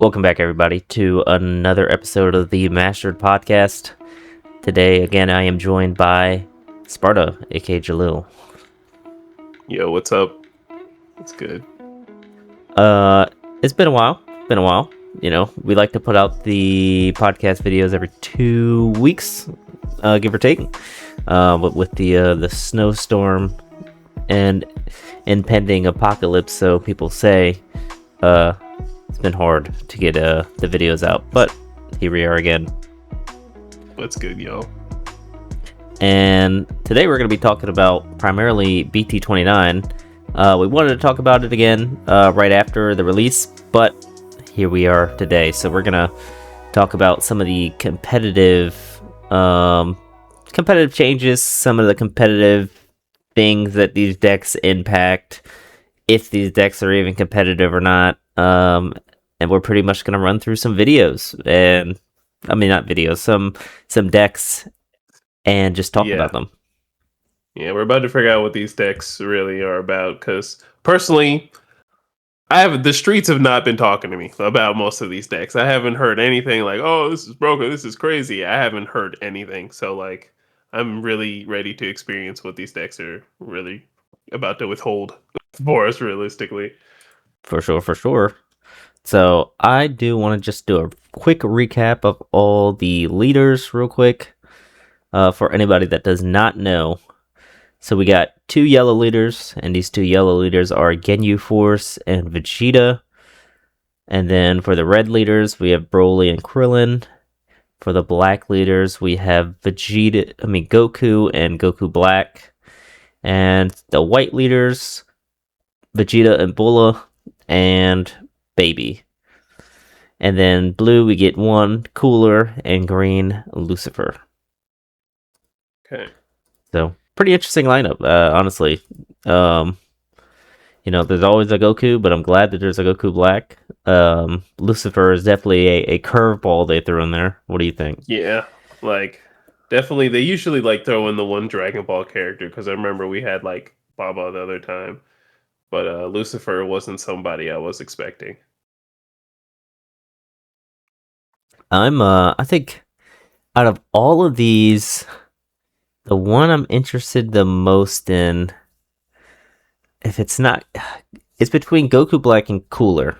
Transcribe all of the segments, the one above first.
Welcome back, everybody, to another episode of the Mastered Podcast. Today, again, I am joined by Sparta, aka Jalil. Yo, what's up? It's good. It's been a while. You know, we like to put out the podcast videos every 2 weeks, give or take. But with the snowstorm and impending apocalypse, so people say, it's been hard to get the videos out, but here we are again. What's good, yo? And today we're going to be talking about primarily BT29. We wanted to talk about it again right after the release, but here we are today. So we're going to talk about some of the competitive changes, some of the competitive things that these decks impact, if these decks are even competitive or not. And we're pretty much going to run through some videos and not videos, some decks and just talk about them. Yeah, we're about to figure out what these decks really are about, because personally, the streets have not been talking to me about most of these decks. I haven't heard anything like, oh, this is broken, this is crazy. I haven't heard anything. So like, I'm really ready to experience what these decks are really about to withhold for us realistically. For sure. So I do want to just do a quick recap of all the leaders real quick for anybody that does not know. So we got 2 yellow leaders, and these 2 yellow leaders are Ginyu Force and Vegeta. And then for the red leaders, we have Broly and Krillin. For the black leaders, we have Goku and Goku Black. And the white leaders, Vegeta and Bulla and Baby. And then blue, we get 1 Cooler, and green, Lucifer. Okay. So pretty interesting lineup, honestly. There's always a Goku, but I'm glad that there's a Goku Black. Lucifer is definitely a curveball they threw in there. What do you think? Yeah, like definitely. They usually like throw in the one Dragon Ball character, because I remember we had like Baba the other time, but Lucifer wasn't somebody I was expecting. I think out of all of these, the one I'm interested the most in, it's between Goku Black and Cooler.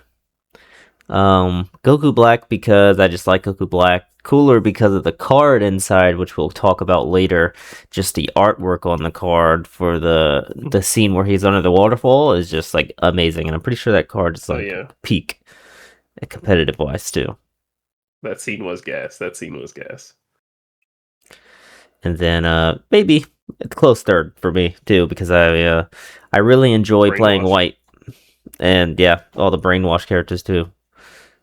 Goku Black because I just like Goku Black. Cooler because of the card inside, which we'll talk about later. Just the artwork on the card for the scene where he's under the waterfall is just like amazing, and I'm pretty sure that card is peak competitive wise too. That scene was gas. And then maybe it's close third for me too, because I really enjoy playing white, and yeah, all the brainwash characters too.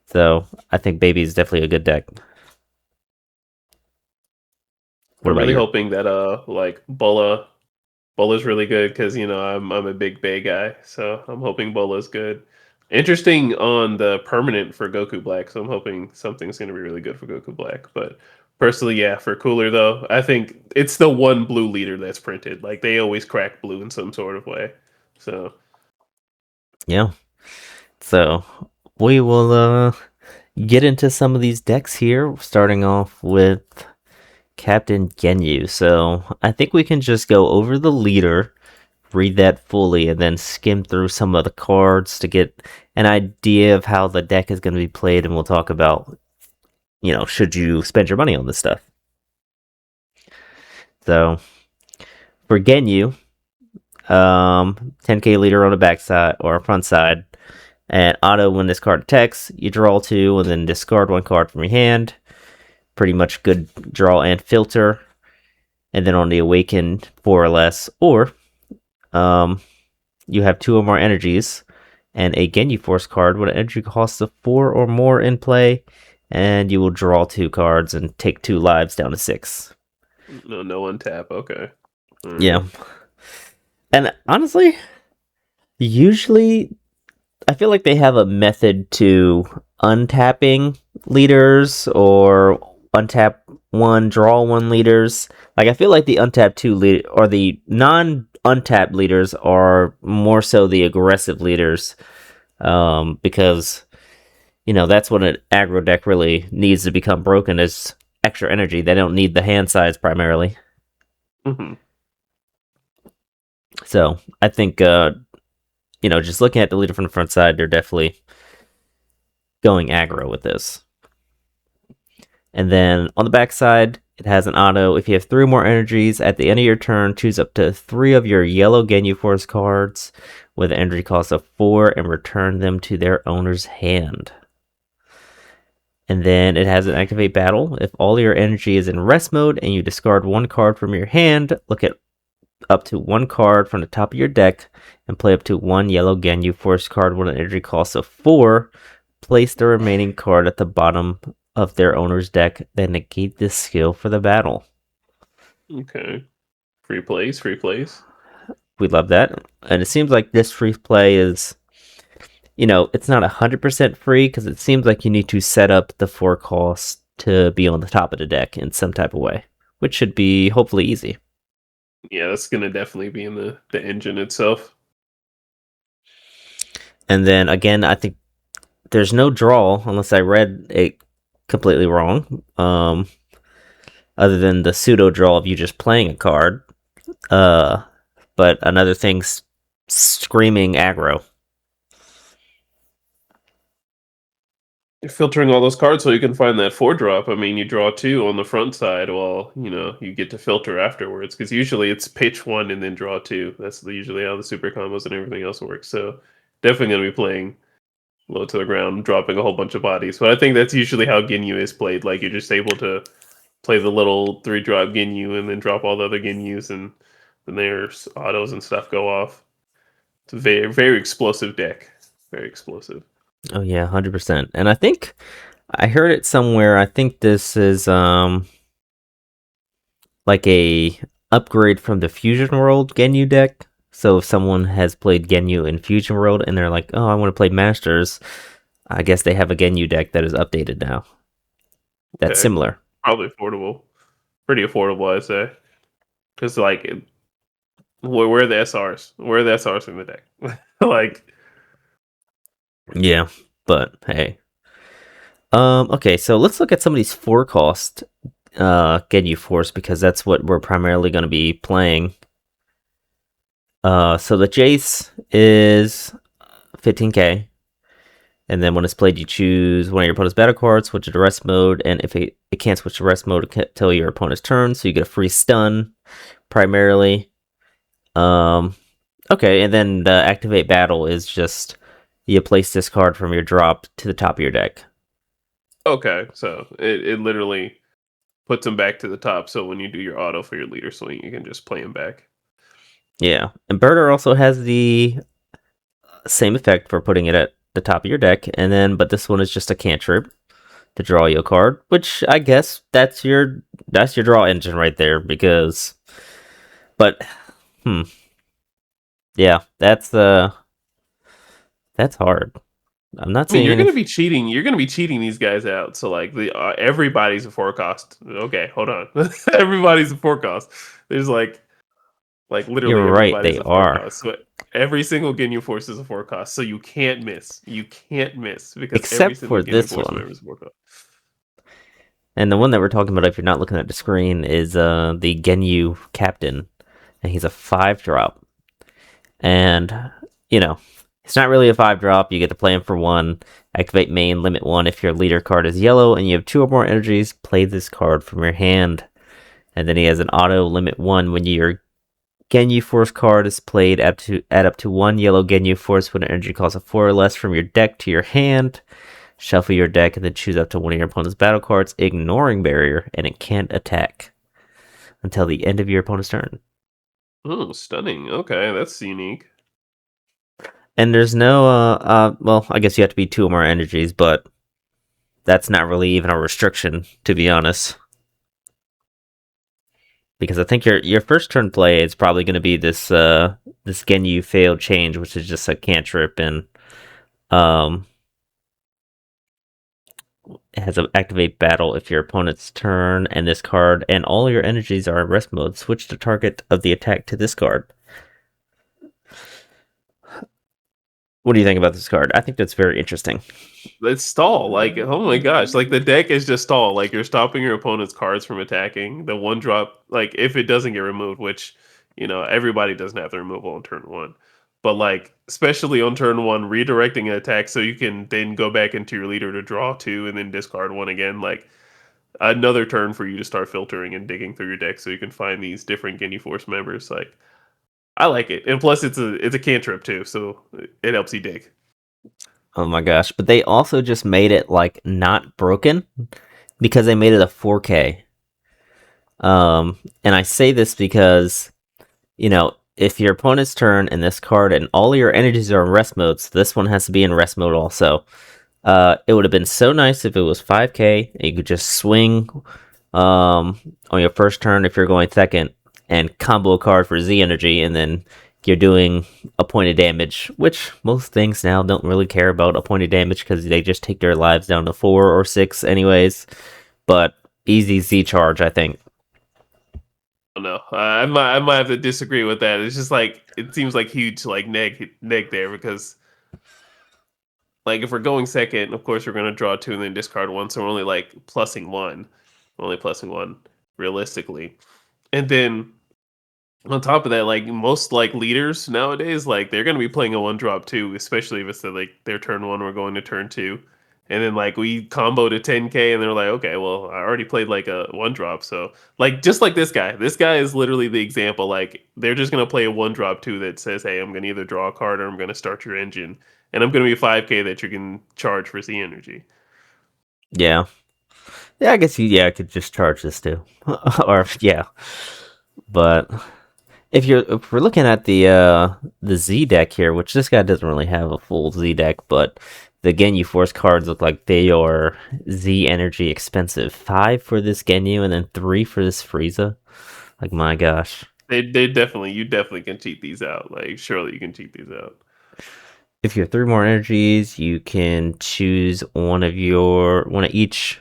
So I think Baby is definitely a good deck. I'm really hoping that Bulla's really good, because I'm a big Bay guy, so I'm hoping Bulla's good. Interesting on the permanent for Goku Black, so I'm hoping something's going to be really good for Goku Black. But personally, yeah, for Cooler though, I think it's the one blue leader that's printed. Like, they always crack blue in some sort of way. So yeah, so we will get into some of these decks here, starting off with Captain Ginyu. So I think we can just go over the leader, read that fully, and then skim through some of the cards to get an idea of how the deck is going to be played, and we'll talk about, should you spend your money on this stuff. So for Ginyu, 10k leader on the back side or front side, and auto when this card attacks, you draw 2 and then discard 1 card from your hand. Pretty much good draw and filter. And then on the Awaken, 4 or less, or you have 2 or more energies, and a Ginyu Force card with an energy cost of 4 or more in play, and you will draw 2 cards and take 2 lives down to 6. No untap. Okay. Yeah. And honestly, usually I feel like they have a method to untapping leaders or untap 1, draw 1 leaders. Like, I feel like the untap 2 leader or the non-untapped leaders are more so the aggressive leaders, because That's when an aggro deck really needs to become broken is extra energy. They don't need the hand size primarily. Hmm. So I think just looking at the leader from the front side, they're definitely going aggro with this. And then on the back side, it has an auto. If you have 3 more energies at the end of your turn, choose up to 3 of your yellow Ginyu Force cards with an energy cost of 4 and return them to their owner's hand. And then it has an activate battle. If all your energy is in rest mode and you discard 1 card from your hand, look at up to 1 card from the top of your deck and play up to 1 yellow Ginyu Force card with an energy cost of 4. Place the remaining card at the bottom of their owner's deck, then negate this skill for the battle. Okay. Free plays, free plays. We love that. And it seems like this free play is, it's not 100% free because it seems like you need to set up the 4 costs to be on the top of the deck in some type of way, which should be hopefully easy. Yeah, that's gonna definitely be in the engine itself. And then again, I think there's no draw unless I read it completely wrong. Other than the pseudo draw of you just playing a card. But another thing's screaming aggro. You're filtering all those cards so you can find that 4 drop. I mean, you draw 2 on the front side while, you get to filter afterwards. Because usually it's pitch 1 and then draw 2. That's usually how the super combos and everything else works. So definitely going to be playing low to the ground, dropping a whole bunch of bodies. But I think that's usually how Ginyu is played. Like, you're just able to play the little 3-drop Ginyu and then drop all the other Ginyus, and then there's autos and stuff go off. It's a very, very explosive deck. Very explosive. Oh yeah, 100%. And I think I heard it somewhere. I think this is like a upgrade from the Fusion World Genyu deck. So if someone has played Genyu in Fusion World and they're like, "Oh, I want to play Masters," I guess they have a Genyu deck that is updated now. That's Okay. similar. Probably affordable. Pretty affordable, I'd say. Because, like, where are the SRs? Where are the SRs in the deck? Like, Yeah, but hey. Okay, so let's look at some of these 4 cost Genyu Force because that's what we're primarily going to be playing. So the Jace is 15k. And then when it's played, you choose one of your opponent's battle cards, switch it to rest mode, and if it can't switch to rest mode until your opponent's turn, so you get a free stun, primarily. Okay, and then the activate battle is just you place this card from your drop to the top of your deck. okay. So it literally puts them back to the top. So when you do your auto for your leader swing, you can just play them back. Yeah, and Birder also has the same effect for putting it at the top of your deck, but this one is just a cantrip to draw you a card, which I guess that's your draw engine right there because, but yeah, that's hard. I'm not I mean, seeing you're any. gonna be cheating. You're gonna be cheating these guys out. So like the everybody's a forecast. Okay, hold on. Everybody's a forecast. There's like literally You're right, everybody's they a are. forecast. So every single Ginyu Force is a forecast. So you can't miss. You can't miss because every Except single for Ginyu this Force one. member is a forecast. And the one that we're talking about, if you're not looking at the screen, is the Genyu Captain. And he's a 5-drop. And, it's not really a 5-drop. You get to play him for 1. Activate main, limit 1. If your leader card is yellow and you have 2 or more energies, play this card from your hand. And then he has an auto limit 1 when your Genyu Force card is played, add up to 1 yellow Genyu Force with an energy cost of 4 or less from your deck to your hand. Shuffle your deck and then choose up to one of your opponent's battle cards, ignoring barrier, and it can't attack until the end of your opponent's turn. Oh, stunning. Okay, that's unique. And there's no, well, I guess you have to be 2 or more energies, but that's not really even a restriction, to be honest. Because I think your first turn play is probably going to be this Genyu failed change, which is just a cantrip, and um it has an activate battle if your opponent's turn and this card and all your energies are in rest mode. Switch the target of the attack to this card. What do you think about this card? I think that's very interesting. It's stall. Like, oh my gosh, like the deck is just stall. Like you're stopping your opponent's cards from attacking. The one drop, like if it doesn't get removed, which everybody doesn't have the removal on turn one, but like especially on turn one, redirecting an attack so you can then go back into your leader to draw two and then discard one again. Like another turn for you to start filtering and digging through your deck so you can find these different Guinea Force members. Like I like it, and plus it's a cantrip too, so it helps you dig. Oh my gosh! But they also just made it like not broken because they made it a 4K. And I say this because if your opponent's turn in this card and all your energies are in rest mode, so this one has to be in rest mode also. It would have been so nice if it was 5K and you could just swing on your first turn if you're going second and combo a card for Z energy, and then you're doing appointed damage, which most things now don't really care about appointed damage because they just take their lives down to 4 or 6 anyways. But easy Z charge, I think. No, I might have to disagree with that. It's just like it seems like huge like neg there because like if we're going second, of course we're gonna draw two and then discard one, so we're only like plussing one. We're only plussing one realistically. And then on top of that, like most like leaders nowadays, like they're gonna be playing a one drop too, especially if it's like their turn one, we're going to turn two. And then like we combo to 10k and they're like, okay, well, I already played like a one drop. So like just like this guy. This guy is literally the example. Like they're just gonna play a one drop too that says, hey, I'm gonna either draw a card or I'm gonna start your engine. And I'm gonna be 5k that you can charge for Z energy. Yeah. Yeah, I guess I could just charge this too. Or yeah. But if we're looking at the Z deck here, which this guy doesn't really have a full Z deck, but the Genyu Force cards look like they are Z energy expensive. 5 for this Genyu and then 3 for this Frieza. Like my gosh. They definitely you definitely can cheat these out. Like surely you can cheat these out. If you have 3 more energies, you can choose one of each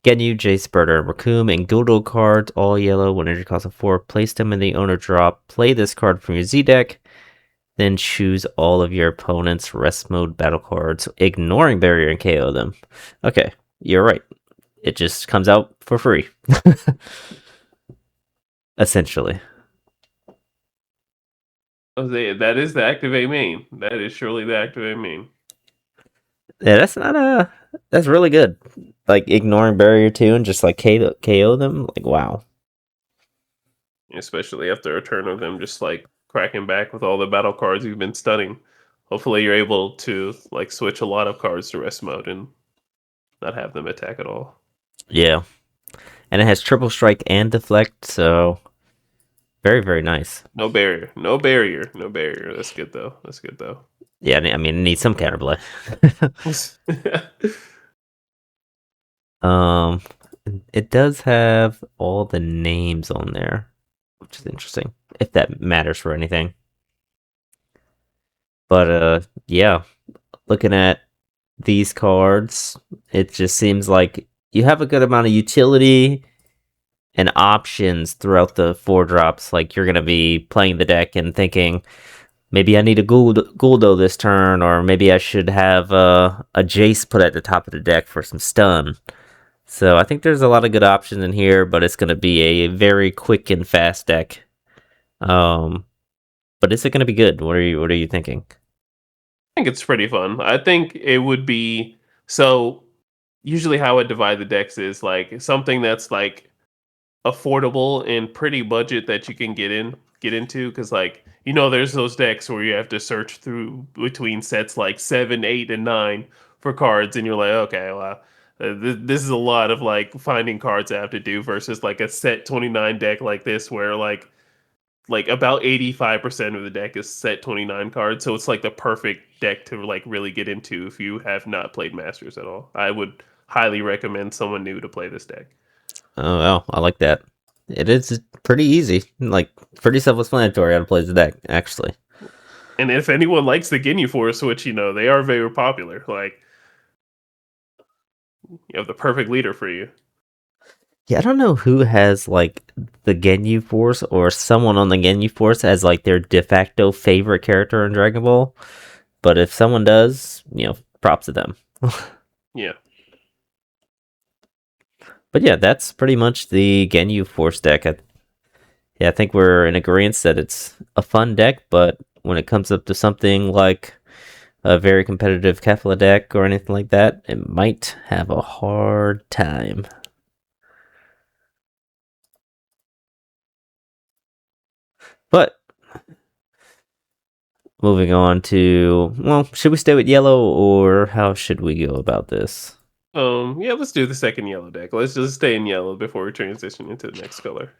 Genyu, Jace, Birder, and Raccoon, and Gildo cards, all yellow, when energy costs of 4. Place them in the owner drop. Play this card from your Z deck. Then choose all of your opponent's rest mode battle cards, ignoring barrier and KO them. Okay, you're right. It just comes out for free. Essentially. That is the activate main. That is surely the activate main. Yeah, that's not that's really good. Like ignoring barrier 2 and just like KO them. Like wow. Especially after a turn of them just like cracking back with all the battle cards you've been stunning. Hopefully you're able to like switch a lot of cards to rest mode and not have them attack at all. Yeah. And it has triple strike and deflect, so very, very nice. No barrier. No barrier. No barrier. That's good though. That's good though. Yeah, I mean, it needs some counterplay. um, it does have all the names on there, which is interesting, if that matters for anything. But yeah, looking at these cards, it just seems like you have a good amount of utility and options throughout the 4 drops. Like you're gonna be playing the deck and thinking, maybe I need a Guldo this turn, or maybe I should have a Jace put at the top of the deck for some stun. So I think there's a lot of good options in here, but it's gonna be a very quick and fast deck. But is it gonna be good? What are you thinking? I think it's pretty fun. I think it would be so usually how I divide the decks is like something that's like affordable and pretty budget that you can get into because like there's those decks where you have to search through between sets like 7, 8, and 9 for cards and you're like okay well this is a lot of like finding cards I have to do versus like a set 29 deck like this where like about 85% of the deck is set 29 cards, so it's like the perfect deck to like really get into if you have not played Masters at all. I would highly recommend someone new to play this deck. Oh well, I like that. It is pretty easy, like pretty self-explanatory how to play the deck, actually. And if anyone likes the Ginyu Force, which they are very popular, like you have the perfect leader for you. Yeah, I don't know who has like the Genyu Force or someone on the Genyu Force as like their de facto favorite character in Dragon Ball. But if someone does, props to them. Yeah. But yeah, that's pretty much the Genyu Force deck. Yeah, I think we're in agreement that it's a fun deck, but when it comes up to something like a very competitive Kefla deck or anything like that, it might have a hard time. But moving on to, well, should we stay with yellow or how should we go about this? Yeah, let's do the second yellow deck. Let's just stay in yellow before we transition into the next color.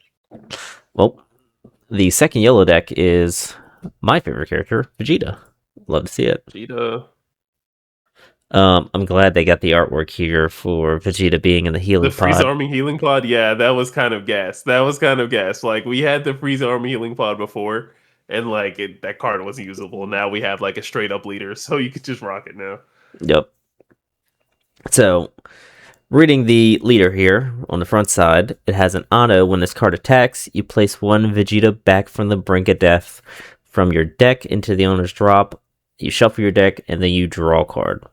Well, the second yellow deck is my favorite character, Vegeta. Love to see it. Vegeta. I'm glad they got the artwork here for Vegeta being in the The healing Freeze pod. Army Healing Pod, yeah, that was kind of gas. That was kind of gas. Like we had the Freeze Army Healing Pod before, and that card wasn't usable. Now we have like a straight up leader, so you could just rock it now. Yep. So, reading the leader here on the front side, it has an auto. When this card attacks, you place one Vegeta back from the brink of death from your deck into the owner's drop. You shuffle your deck, and then you draw a card.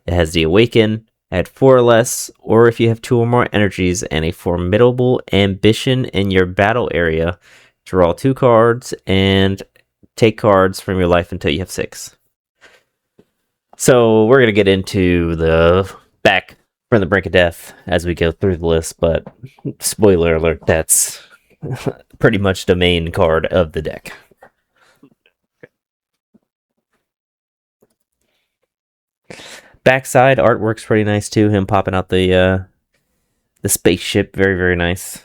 It has the Awaken, add 4 or less, or if you have 2 or more energies and a formidable ambition in your battle area, draw 2 cards and take cards from your life until you have 6. So we're going to get into the back from the brink of death as we go through the list, but spoiler alert, that's pretty much the main card of the deck. Backside artwork's pretty nice too. Him popping out the spaceship, very very nice.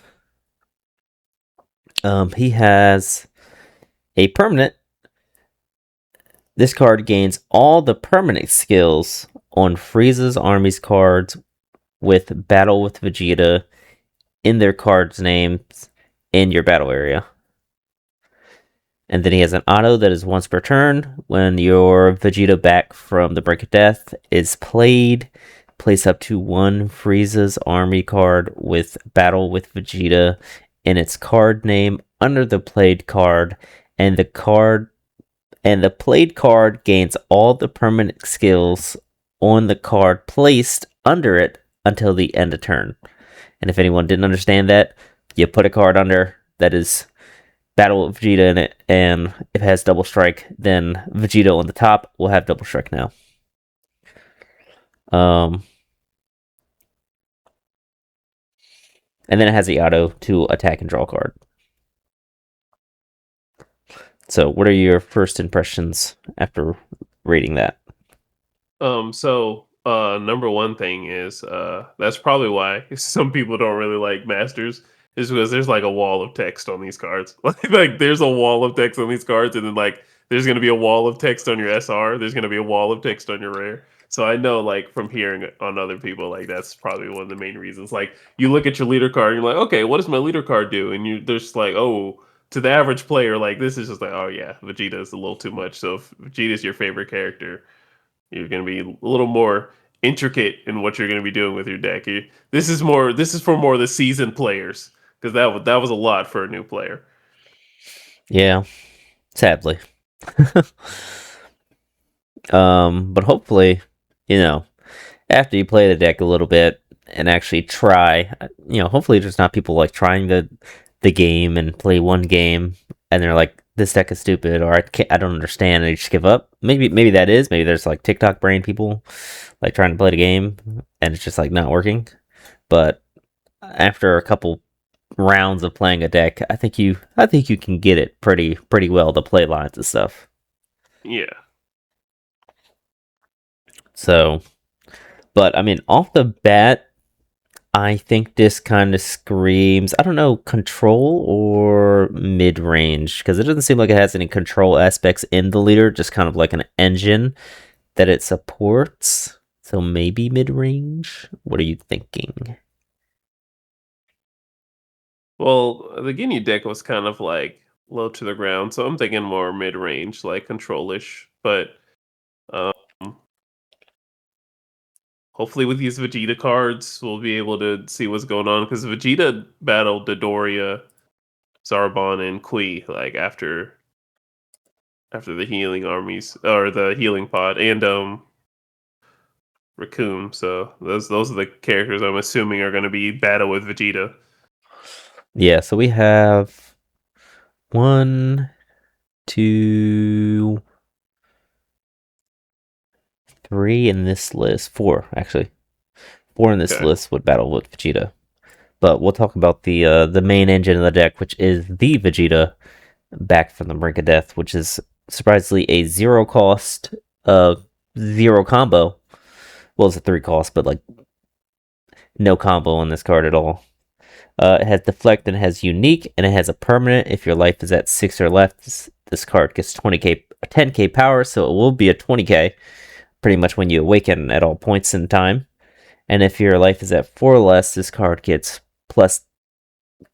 He has a permanent. This card gains all the permanent skills on Frieza's army's cards with Battle with Vegeta in their cards' names in your battle area. And then he has an auto that is once per turn. When your Vegeta back from the Brink of Death is played, place up to one Frieza's army card with Battle with Vegeta in its card name under the played card, and the played card gains all the permanent skills on the card placed under it until the end of turn. And if anyone didn't understand that, you put a card under that is Battle with Vegeta in it, and if it has double strike, then Vegeta on the top will have double strike now. And then it has the auto to attack and draw a card. So, what are your first impressions after reading that? Number one thing is that's probably why some people don't really like Masters is because there's like a wall of text on these cards. Like there's a wall of text on these cards, and then like there's gonna be a wall of text on your SR. There's gonna be a wall of text on your rare. So I know like from hearing on other people, like that's probably one of the main reasons. Like you look at your leader card, and you're like, okay, what does my leader card do? And there's like, oh, to the average player, like this is just like, oh yeah, Vegeta is a little too much. So if Vegeta's your favorite character, you're going to be a little more intricate in what you're going to be doing with your deck. This is more. This is for more the seasoned players because that was a lot for a new player. Yeah, sadly. But hopefully, you know, after you play the deck a little bit and actually try, hopefully there's not people like trying the game and play one game and they're like, this deck is stupid or I don't understand, and they just give up. Maybe that is. Maybe there's like TikTok brain people like trying to play the game and it's just like not working. But after a couple rounds of playing a deck, I think you can get it pretty well, the play lines and stuff. Yeah. So, but I mean, off the bat, I think this kind of screams, I don't know, control or mid range, because it doesn't seem like it has any control aspects in the leader, just kind of like an engine that it supports. So maybe mid range? What are you thinking? Well, the Guinea deck was kind of like low to the ground, so I'm thinking more mid range, like control-ish. But um, hopefully, with these Vegeta cards, we'll be able to see what's going on because Vegeta battled Dodoria, Zarbon, and Kui like after after the healing armies or the healing pod and Raccoon. So those are the characters I'm assuming are going to be battle with Vegeta. Yeah, so we have one, two, three in this list. Four, actually. Four in this Okay. list would battle with Vegeta. But we'll talk about the main engine of the deck, which is the Vegeta back from the brink of death, which is surprisingly a zero cost, zero combo. Well, it's a three cost, but like no combo on this card at all. It has deflect and it has unique, and it has a permanent. If your life is at 6 or less, this card gets 20k, 10k power, so it will be a 20k pretty much when you awaken at all points in time. And if your life is at 4 or less, this card gets plus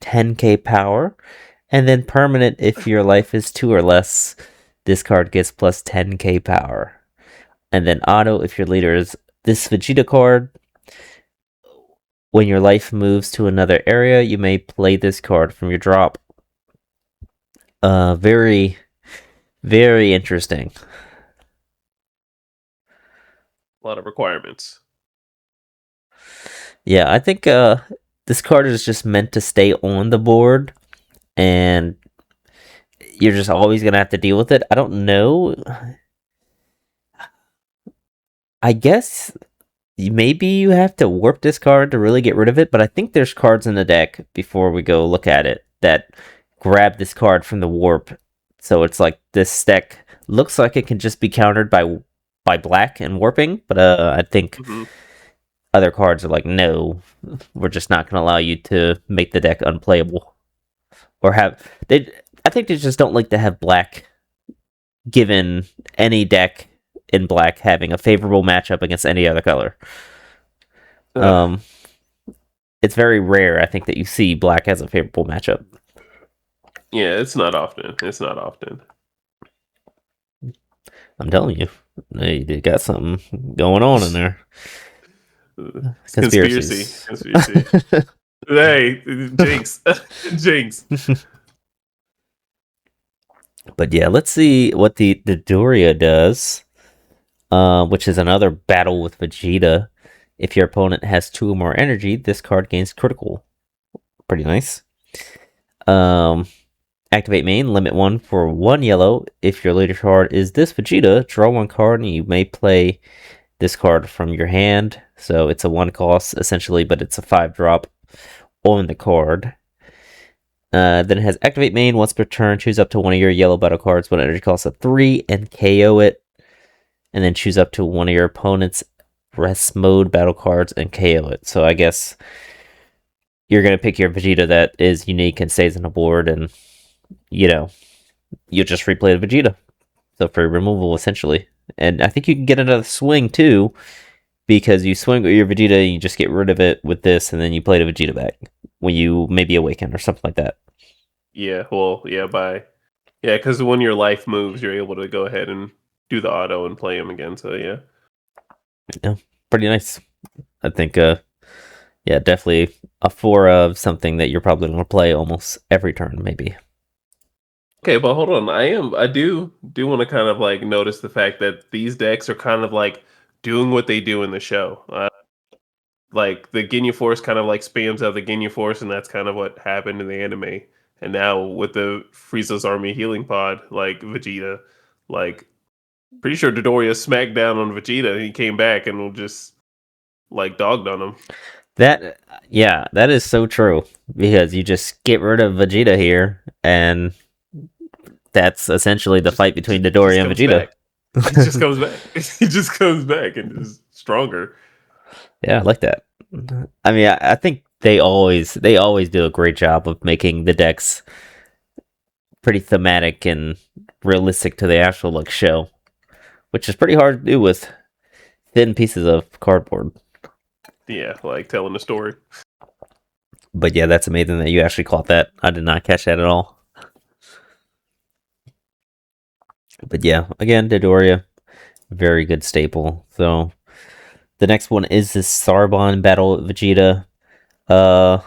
10k power. And then permanent, if your life is 2 or less, this card gets plus 10k power. And then auto, if your leader is this Vegeta card, when your life moves to another area, you may play this card from your drop. Very, very interesting. A lot of requirements. Yeah, I think this card is just meant to stay on the board, and you're just always gonna have to deal with it. I don't know. I guess maybe you have to warp this card to really get rid of it, but I think there's cards in the deck before we go look at it that grab this card from the warp. So it's like this deck looks like it can just be countered by black and warping, but I think Hmm. other cards are like, no, we're just not going to allow you to make the deck unplayable or have they. I think they just don't like to have black given any deck in black having a favorable matchup against any other color. Um, it's very rare, I think, that you see black as a favorable matchup. Yeah, it's not often. It's not often. I'm telling you, they got something going on in there. It's conspiracy. Conspiracies. Conspiracy. Hey, Jinx. Jinx. But yeah, let's see what the Doria does, which is another battle with Vegeta. If your opponent has 2 or more energy, this card gains critical. Pretty nice. Um, Activate main, limit 1 for 1 yellow. If your later card is this Vegeta, draw 1 card and you may play this card from your hand. So it's a 1 cost essentially, but it's a 5 drop on the card. Then it has activate main. Once per turn, choose up to one of your yellow battle cards when energy costs a 3 and KO it. And then choose up to one of your opponent's rest mode battle cards and KO it. So I guess you're going to pick your Vegeta that is unique and stays on the board, and you just replay the Vegeta. So for removal, essentially. And I think you can get another swing too, because you swing with your Vegeta and you just get rid of it with this, and then you play the Vegeta back when you maybe awaken or something like that. Yeah, well, yeah, because when your life moves, you're able to go ahead and do the auto and play him again. So yeah. Yeah, pretty nice. I think, yeah, definitely a 4 of something that you're probably going to play almost every turn, maybe. Okay, but hold on. I do want to kind of like notice the fact that these decks are kind of like doing what they do in the show. Like the Ginyu Force kind of like spams out the Ginyu Force, and that's kind of what happened in the anime. And now with the Frieza's Army Healing Pod, like Vegeta, like pretty sure Dodoria smacked down on Vegeta, and he came back and will just like dogged on him. That, yeah, that is so true, because you just get rid of Vegeta here, and that's essentially the fight between He just Dodoria and comes Vegeta. back. He just comes back. He just comes back and is stronger. Yeah, I like that. I mean, I think they always do a great job of making the decks pretty thematic and realistic to the actual like show, which is pretty hard to do with thin pieces of cardboard. Yeah, like telling the story. But yeah, that's amazing that you actually caught that. I did not catch that at all. But yeah, again, Dodoria, very good staple. So the next one is this Sarbon battle Vegeta. Uh,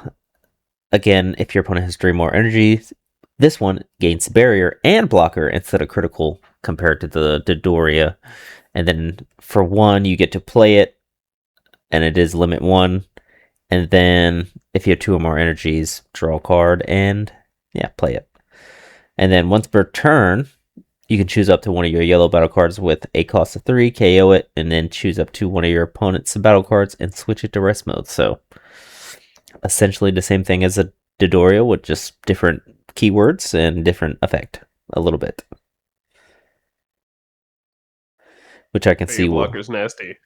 Again, if your opponent has 3 more energy, This one gains barrier and blocker instead of critical compared to the Dodoria. And then for one, you get to play it, and it is limit one. And then if you have two or more energies, draw a card and yeah, play it. And then once per turn, you can choose up to one of your yellow battle cards with a cost of 3, KO it, and then choose up to one of your opponent's battle cards and switch it to rest mode. So essentially the same thing as a Dodoria with just different keywords and different effect a little bit. Which I can Barrier see will. blocker's nasty.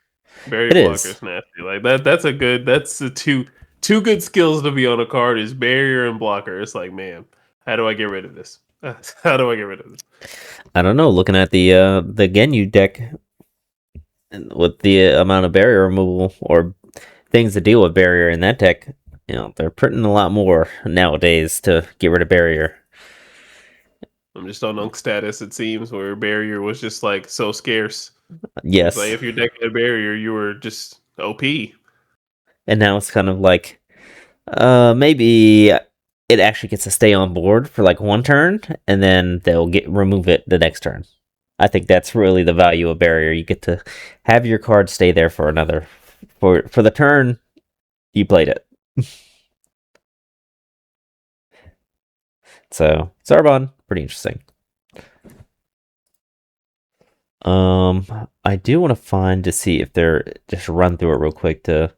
Barrier It is. blocker's nasty. Like that. That's a good. That's the two good skills to be on a card is barrier and blocker. It's like, man, how do I get rid of this? How do I get rid of this? I don't know, looking at the Genyu deck with the amount of barrier removal or things to deal with barrier in that deck, they're printing a lot more nowadays to get rid of barrier. I'm just on Unk status. It seems where barrier was just like so scarce. It's like Yes. if your deck had barrier, you were just OP. And now it's kind of like maybe it actually gets to stay on board for like one turn and then they'll get remove it the next turn. I think that's really the value of barrier. You get to have your card stay there for another for the turn you played it. So Zarbon, pretty interesting. I do want to find to see if there just run through it real quick to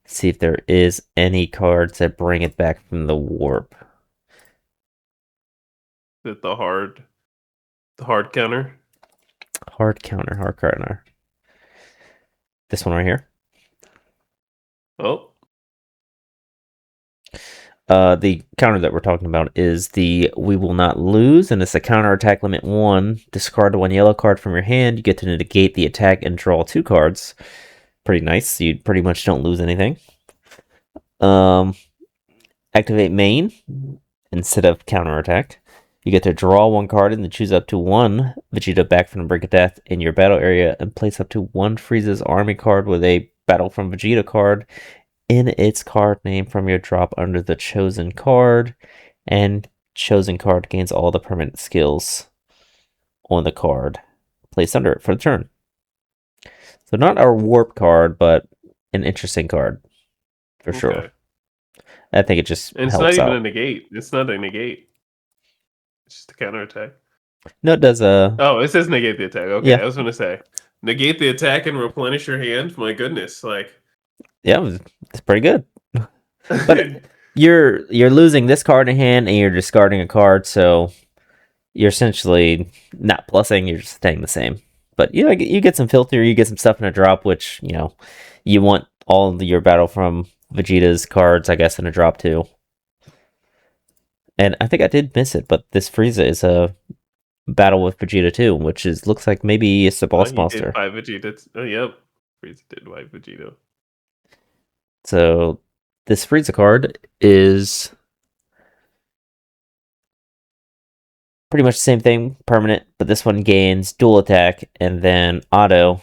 see if there is any cards that bring it back from the warp. That the hard counter. Hard counter, hard counter. This one right here. Oh, The counter that we're talking about is the We Will Not Lose, and it's a counter attack limit 1. Discard one yellow card from your hand. You get to negate the attack and draw 2 cards. Pretty nice. You pretty much don't lose anything. Activate main instead of counter attack. You get to draw 1 card and then choose up to 1 Vegeta back from the Brink of Death in your battle area and place up to 1 Frieza's Army card with a Battle from Vegeta card in its card name from your drop under the chosen card, and chosen card gains all the permanent skills on the card placed under it for the turn. So not our warp card, but an interesting card for sure. I think it just and it's not helps even out. a negate. It's not a negate. It's just a counter attack. No, it does Oh, it says negate the attack. Okay, yeah. I was gonna say negate the attack and replenish your hand. My goodness, like Yeah, it's pretty good. But you're losing this card in hand and you're discarding a card, so you're essentially not plussing, you're just staying the same. But you get some filter, you get some stuff in a drop, which you want all of your battle from Vegeta's cards, I guess, in a drop too. And I think I did miss it, but this Frieza is a battle with Vegeta too, which looks like maybe it's a boss he monster. did 5 Vegeta. Oh, yep, Frieza did 5 Vegeta. So this Frieza card is pretty much the same thing, permanent, but this one gains dual attack and then auto.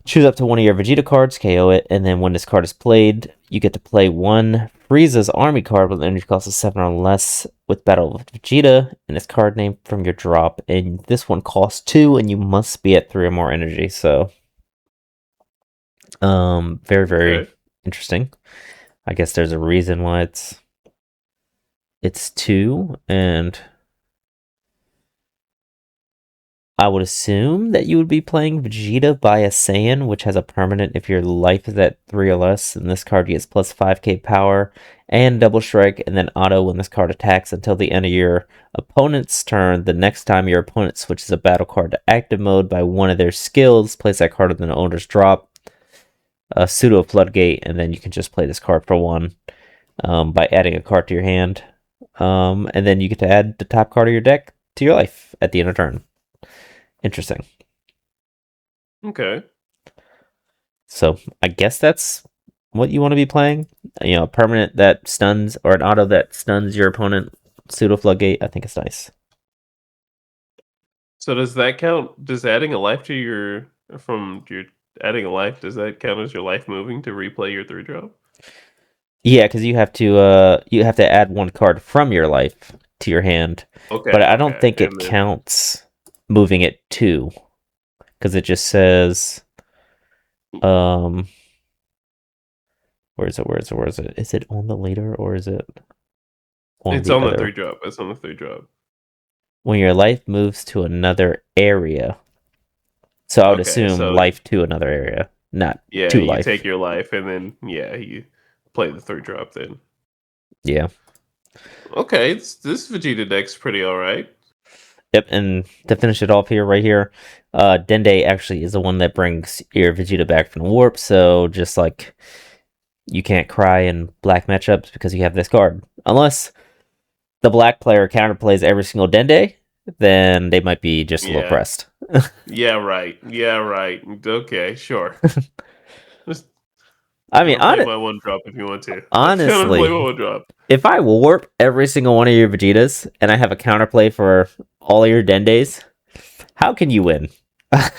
Choose up to one of your Vegeta cards, KO it, and then when this card is played, you get to play 1 Frieza's Army card with an energy cost of 7 or less with Battle with Vegeta and its card name from your drop. And this one costs 2, and you must be at 3 or more energy. So, very, very interesting. I guess there's a reason why it's 2, and I would assume that you would be playing Vegeta by a Saiyan, which has a permanent if your life is at 3 or less, and this card gets plus 5k power and double strike, and then auto when this card attacks until the end of your opponent's turn. The next time your opponent switches a battle card to active mode by one of their skills, place that card in the owner's drop, a pseudo floodgate, and then you can just play this card for 1 by adding a card to your hand. And then you get to add the top card of your deck to your life at the end of turn. Interesting. Okay. So I guess that's what you want to be playing. A permanent that stuns or an auto that stuns your opponent. Pseudo floodgate. I think it's nice. So does that count? Does adding a life to your adding a life, does that count as your life moving to replay your 3 drop? Yeah, because you have to add 1 card from your life to your hand, but Okay, I don't okay. think it And then counts moving it two because it just says um where is it? Where is it? Where is it? Is it on the leader or is it on it's the on the other? three drop. It's on the three drop. When your life moves to another area. So I would Okay, assume so life to another area, not yeah, to you take life. your life and then yeah, you play the three drop then. Yeah. Okay, this Vegeta deck's pretty alright. Yep, and to finish it off here, right here, Dende actually is the one that brings your Vegeta back from the warp, so just like you can't cry in black matchups because you have this card. Unless the black player counterplays every single Dende, then they might be just a little Yeah. pressed. Yeah, right. Yeah, right. Okay, sure. Just I mean, counterplay my one drop if you want to. Counterplay my honestly, one drop. if I warp every single one of your Vegetas and I have a counterplay for all of your Dendes, how can you win? I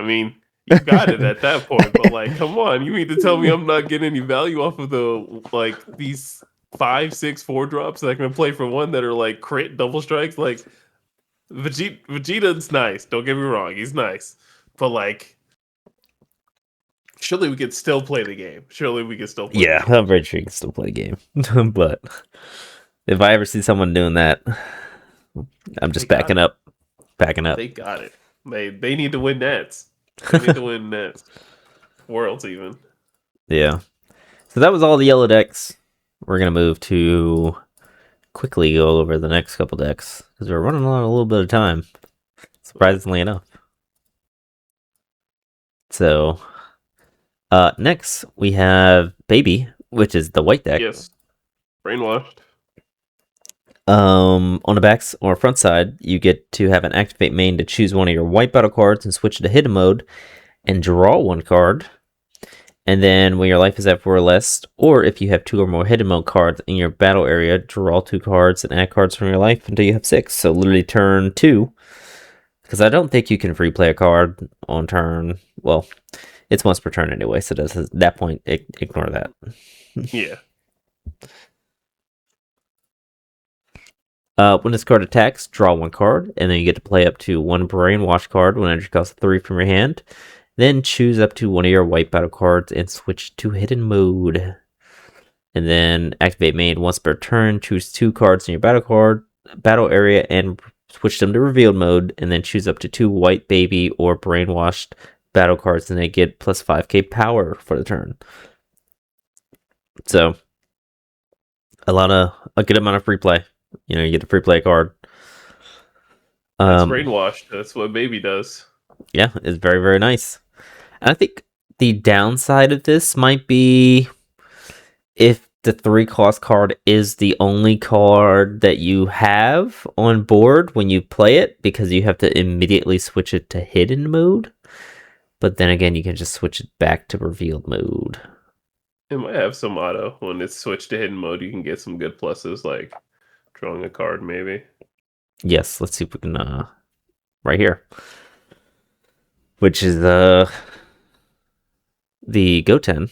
mean, you got it at that point, but like, come on, you mean to tell me I'm not getting any value off of the like these 5, 6, 4 drops that I can play for one that are like crit double strikes? Like Vegeta's nice. Don't get me wrong, he's nice, but like, surely we could still play the game. Surely we could still play the Yeah, game. I'm very sure you can still play a game. But if I ever see someone doing that, I'm They just got backing it. up. Backing up. They got it. They need to win nets. They need to win nets. Worlds even. Yeah. So that was all the yellow decks. We're gonna move to quickly go over the next couple decks because we're running on a little bit of time, surprisingly enough. So next we have Baby, which is the white deck. Yes. Brainwashed. On the backs or front side, you get to have an activate main to choose one of your white battle cards and switch it to hidden mode and draw one card. And then when your life is at 4 or less, or if you have 2 or more hidden mode cards in your battle area, draw 2 cards and add cards from your life until you have 6. So literally turn 2. Because I don't think you can free play a card on turn. Well, it's once per turn anyway, so at that point, ignore that. Yeah. When this card attacks, draw 1 card, and then you get to play up to 1 Brainwash card when energy costs 3 from your hand. Then choose up to one of your white battle cards and switch to hidden mode. And then activate main once per turn. Choose 2 cards in your battle area and switch them to revealed mode. And then choose up to 2 white baby or brainwashed battle cards, and they get plus 5k power for the turn. So a good amount of free play. You get a free play card. That's brainwashed. That's what baby does. Yeah, it's very, very nice. And I think the downside of this might be if the 3 cost card is the only card that you have on board when you play it, because you have to immediately switch it to hidden mode. But then again, you can just switch it back to revealed mode. It might have some auto. When it's switched to hidden mode, you can get some good pluses like drawing a card maybe. Yes, let's see if we can right here. Which is the Goten.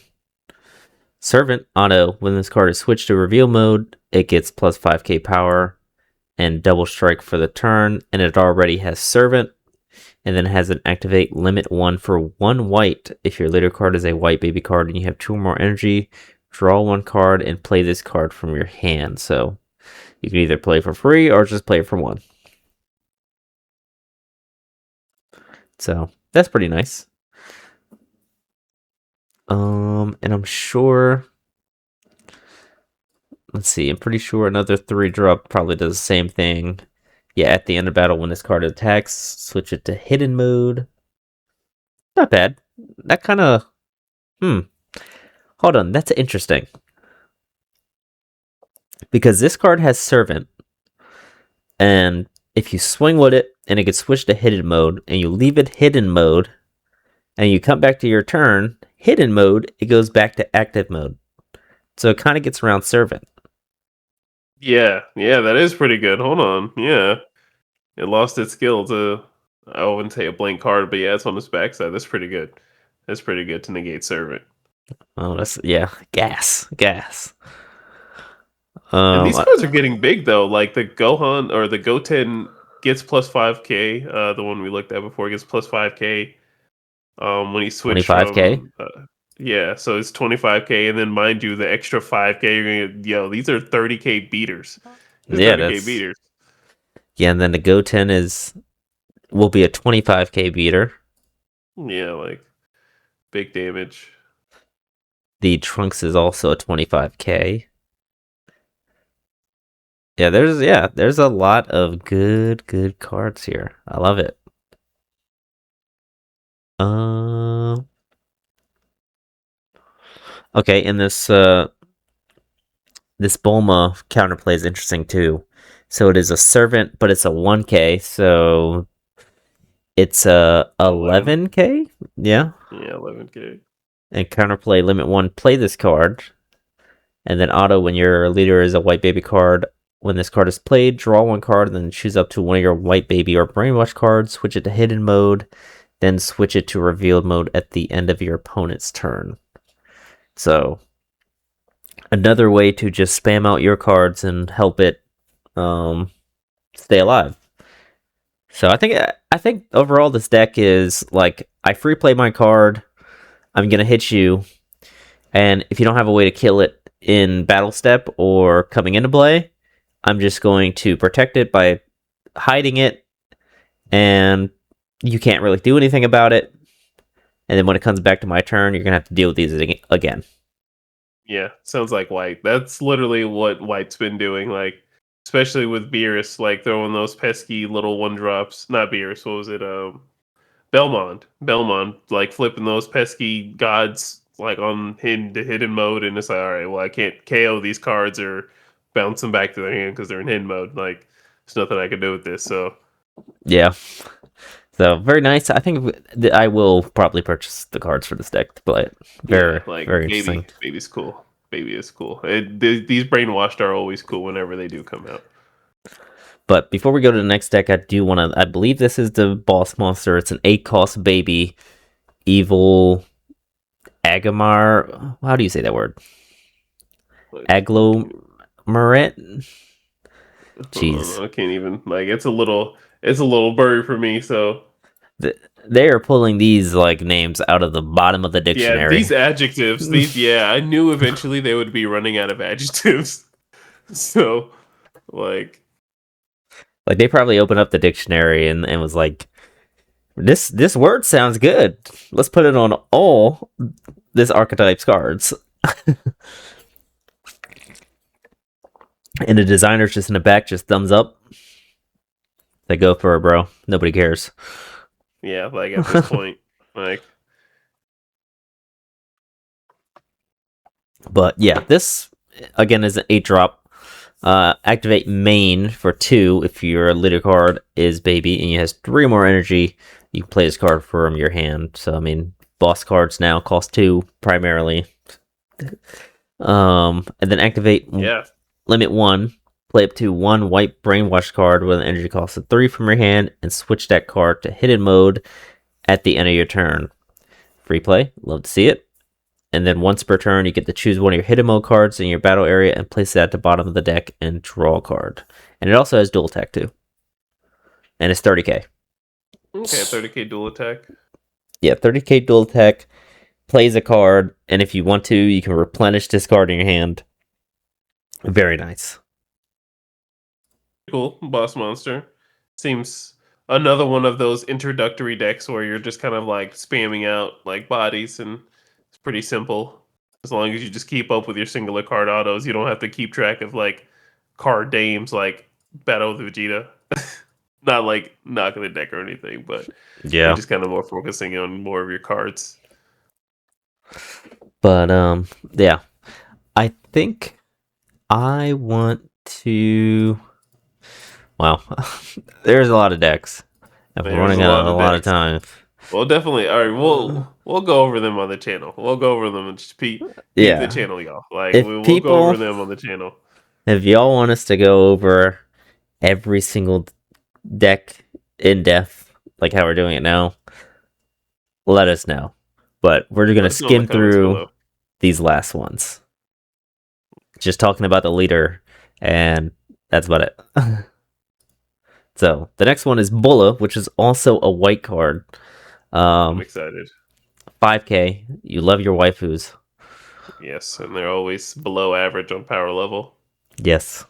Servant auto, when this card is switched to reveal mode, it gets plus 5k power and double strike for the turn, and it already has Servant, and then has an activate limit 1 for 1 white. If your leader card is a white baby card and you have 2 or more energy, draw 1 card and play this card from your hand. So you can either play for free or just play it for 1. So that's pretty nice. And I'm sure. Let's see. I'm pretty sure another 3 drop probably does the same thing. Yeah, at the end of battle, when this card attacks, switch it to hidden mode. Not bad. That kind of. Hold on, that's interesting. Because this card has Servant, and if you swing with it and it gets switched to hidden mode, and you leave it hidden mode, and you come back to your turn, hidden mode, it goes back to active mode. So it kind of gets around Servant. Yeah, yeah, that is pretty good. Hold on. Yeah. It lost its skill to I wouldn't say a blank card, but yeah, it's on its backside. That's pretty good. That's pretty good to negate servant. Oh, that's, yeah, gas. And Um, these cards are getting big though. Like the Gohan or the Goten gets plus 5k. The one we looked at before gets plus 5k. When he switched 25K. from yeah, so it's 25k, and then mind you, the extra 5k. You're gonna these are 30k beaters. These are Yeah, 30k that's beaters. yeah. And then the Goten is will be a 25K beater. Yeah, like big damage. The Trunks is also a 25K. There's a lot of good cards here. I love it. Uh, okay, and this Bulma counterplay is interesting too. So it is a servant, but it's a 1K, so it's a 11. 11K. Yeah, Yeah, 11k. and counterplay limit one. Play this card, and then auto when your leader is a white baby card. When this card is played, draw one card, then choose up to one of your white baby or brainwash cards. Switch it to hidden mode, then switch it to revealed mode at the end of your opponent's turn. So another way to just spam out your cards and help it um, stay alive. So I think overall this deck is like I free play my card. I'm gonna hit you, and if you don't have a way to kill it in battle step or coming into play, I'm just going to protect it by hiding it, and you can't really do anything about it. And then when it comes back to my turn, you're gonna have to deal with these again. Yeah, sounds like White. That's literally what White's been doing. Like, especially with Beerus, like throwing those pesky little one drops. Not Beerus. What was it? Belmont. Belmont, like flipping those pesky gods like on hidden mode, and it's like, all right, well, I can't KO these cards or bounce them back to their hand because they're in hidden mode. Like, there's nothing I can do with this. So Yeah. So very nice. I think I will probably purchase the cards for this deck to play it. yeah, Very like very interesting. baby's cool. Baby is cool. These brainwashed are always cool whenever they do come out. But before we go to the next deck, I do want to. I believe this is the boss monster. It's an 8 cost baby, evil Agamar. How do you say that word? Like, Aglomerate. hold on, Jeez, I can't even like it's a little blurry for me. So they are pulling these like names out of the bottom of the yeah, dictionary. these adjectives, these yeah, I knew eventually they would be running out of adjectives. So like Like they probably opened up the dictionary and was like, this word sounds good. Let's put it on all this archetype's cards. And the designer's just in the back, just thumbs up. They go for it, bro. Nobody cares. yeah, like at this point, like But yeah, this again is an 8 drop. Activate main for 2 if your leader card is baby and it has 3 more energy. You can play this card from your hand. So I mean, boss cards now cost 2 primarily. And then activate yeah, limit 1. Play up to 1 white brainwash card with an energy cost of 3 from your hand, and switch that card to hidden mode at the end of your turn. Free play, love to see it. And then once per turn, you get to choose one of your hidden mode cards in your battle area and place it at the bottom of the deck and draw a card. And it also has dual attack too. And it's 30k. okay, 30k dual attack. Yeah, 30k dual attack, plays a card, and if you want to, you can replenish this card in your hand. Very nice. Cool, boss monster. Seems another one of those introductory decks where you're just kind of like spamming out like bodies, and it's pretty simple. As long as you just keep up with your singular card autos, you don't have to keep track of like card dames like Battle with Vegeta. Not like knocking the deck or anything, but you're Yeah. just kind of more focusing on more of your cards. But yeah. I think I want to. Wow, there's a lot of decks, and we're There's running a out lot of a of lot of decks. time. Well, definitely. All right, we'll go over them on the channel. We'll go over them and just peep the Yeah, channel, y'all. Like if we'll go people, over them on the channel. if y'all want us to go over every single deck in depth, like how we're doing it now, let us know. But we're gonna Let us know in skim the comments through below. these last ones, just talking about the leader. and that's about it. So the next one is Bulla, which is also a white card. I'm Um, excited. 5K. You love your waifus. Yes, and they're always below average on power level. Yes.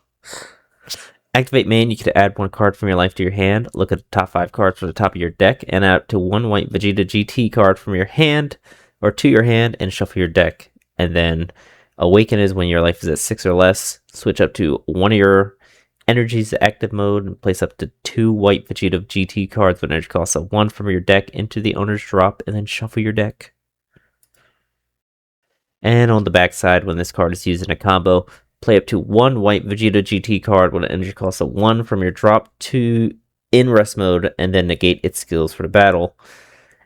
Activate main, you can add one card from your life to your hand. Look at the top 5 cards from the top of your deck and add up to one white Vegeta GT card from your hand or to your hand and shuffle your deck. And then Awaken is when your life is at 6 or less. Switch up to one of your energies to active mode and place up to 2 white Vegeta GT cards with energy cost of 1 from your deck into the owner's drop and then shuffle your deck. And on the backside, when this card is used in a combo, play up to 1 white Vegeta GT card with an energy cost of 1 from your drop to in rest mode, and then negate its skills for the battle.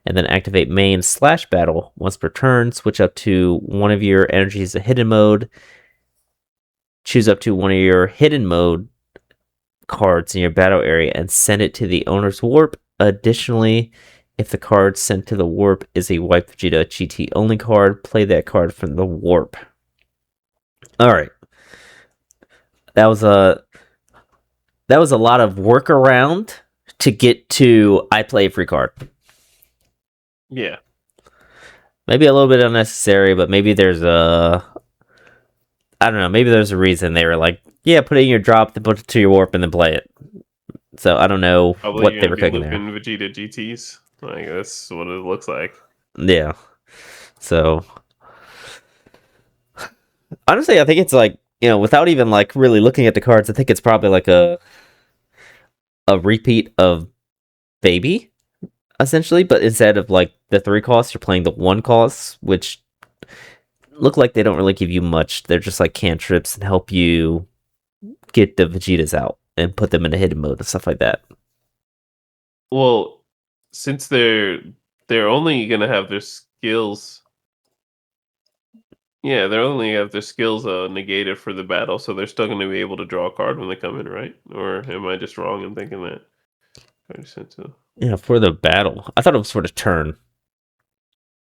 And then activate main/battle once per turn. Switch up to one of your energies to hidden mode. Choose up to one of your hidden mode cards in your battle area and send it to the owner's warp. Additionally, if the card sent to the warp is a White Vegeta GT only card, play that card from the warp. All right, that was a lot of workaround to get to I play a free card. Yeah. Maybe a little bit unnecessary, but maybe there's a I don't know. Maybe there's a reason they were like, yeah, put it in your drop, then put it to your warp, and then play it. So I don't know Probably what you're they gonna were be cooking there. looping Vegeta GTs. Like that's what it looks like. Yeah. So honestly, I think it's like without even like really looking at the cards, I think it's probably like a repeat of Baby, essentially. But instead of like the 3 costs, you're playing the 1 costs, which look like they don't really give you much. They're just like cantrips and help you get the Vegetas out and put them into hidden mode and stuff like that. Well, since they're only gonna have their skills. Yeah, they're only have their skills negated for the battle, so they're still gonna be able to draw a card when they come in, right? Or am I just wrong in thinking that? 30 to Yeah, for the battle. I thought it was for the turn.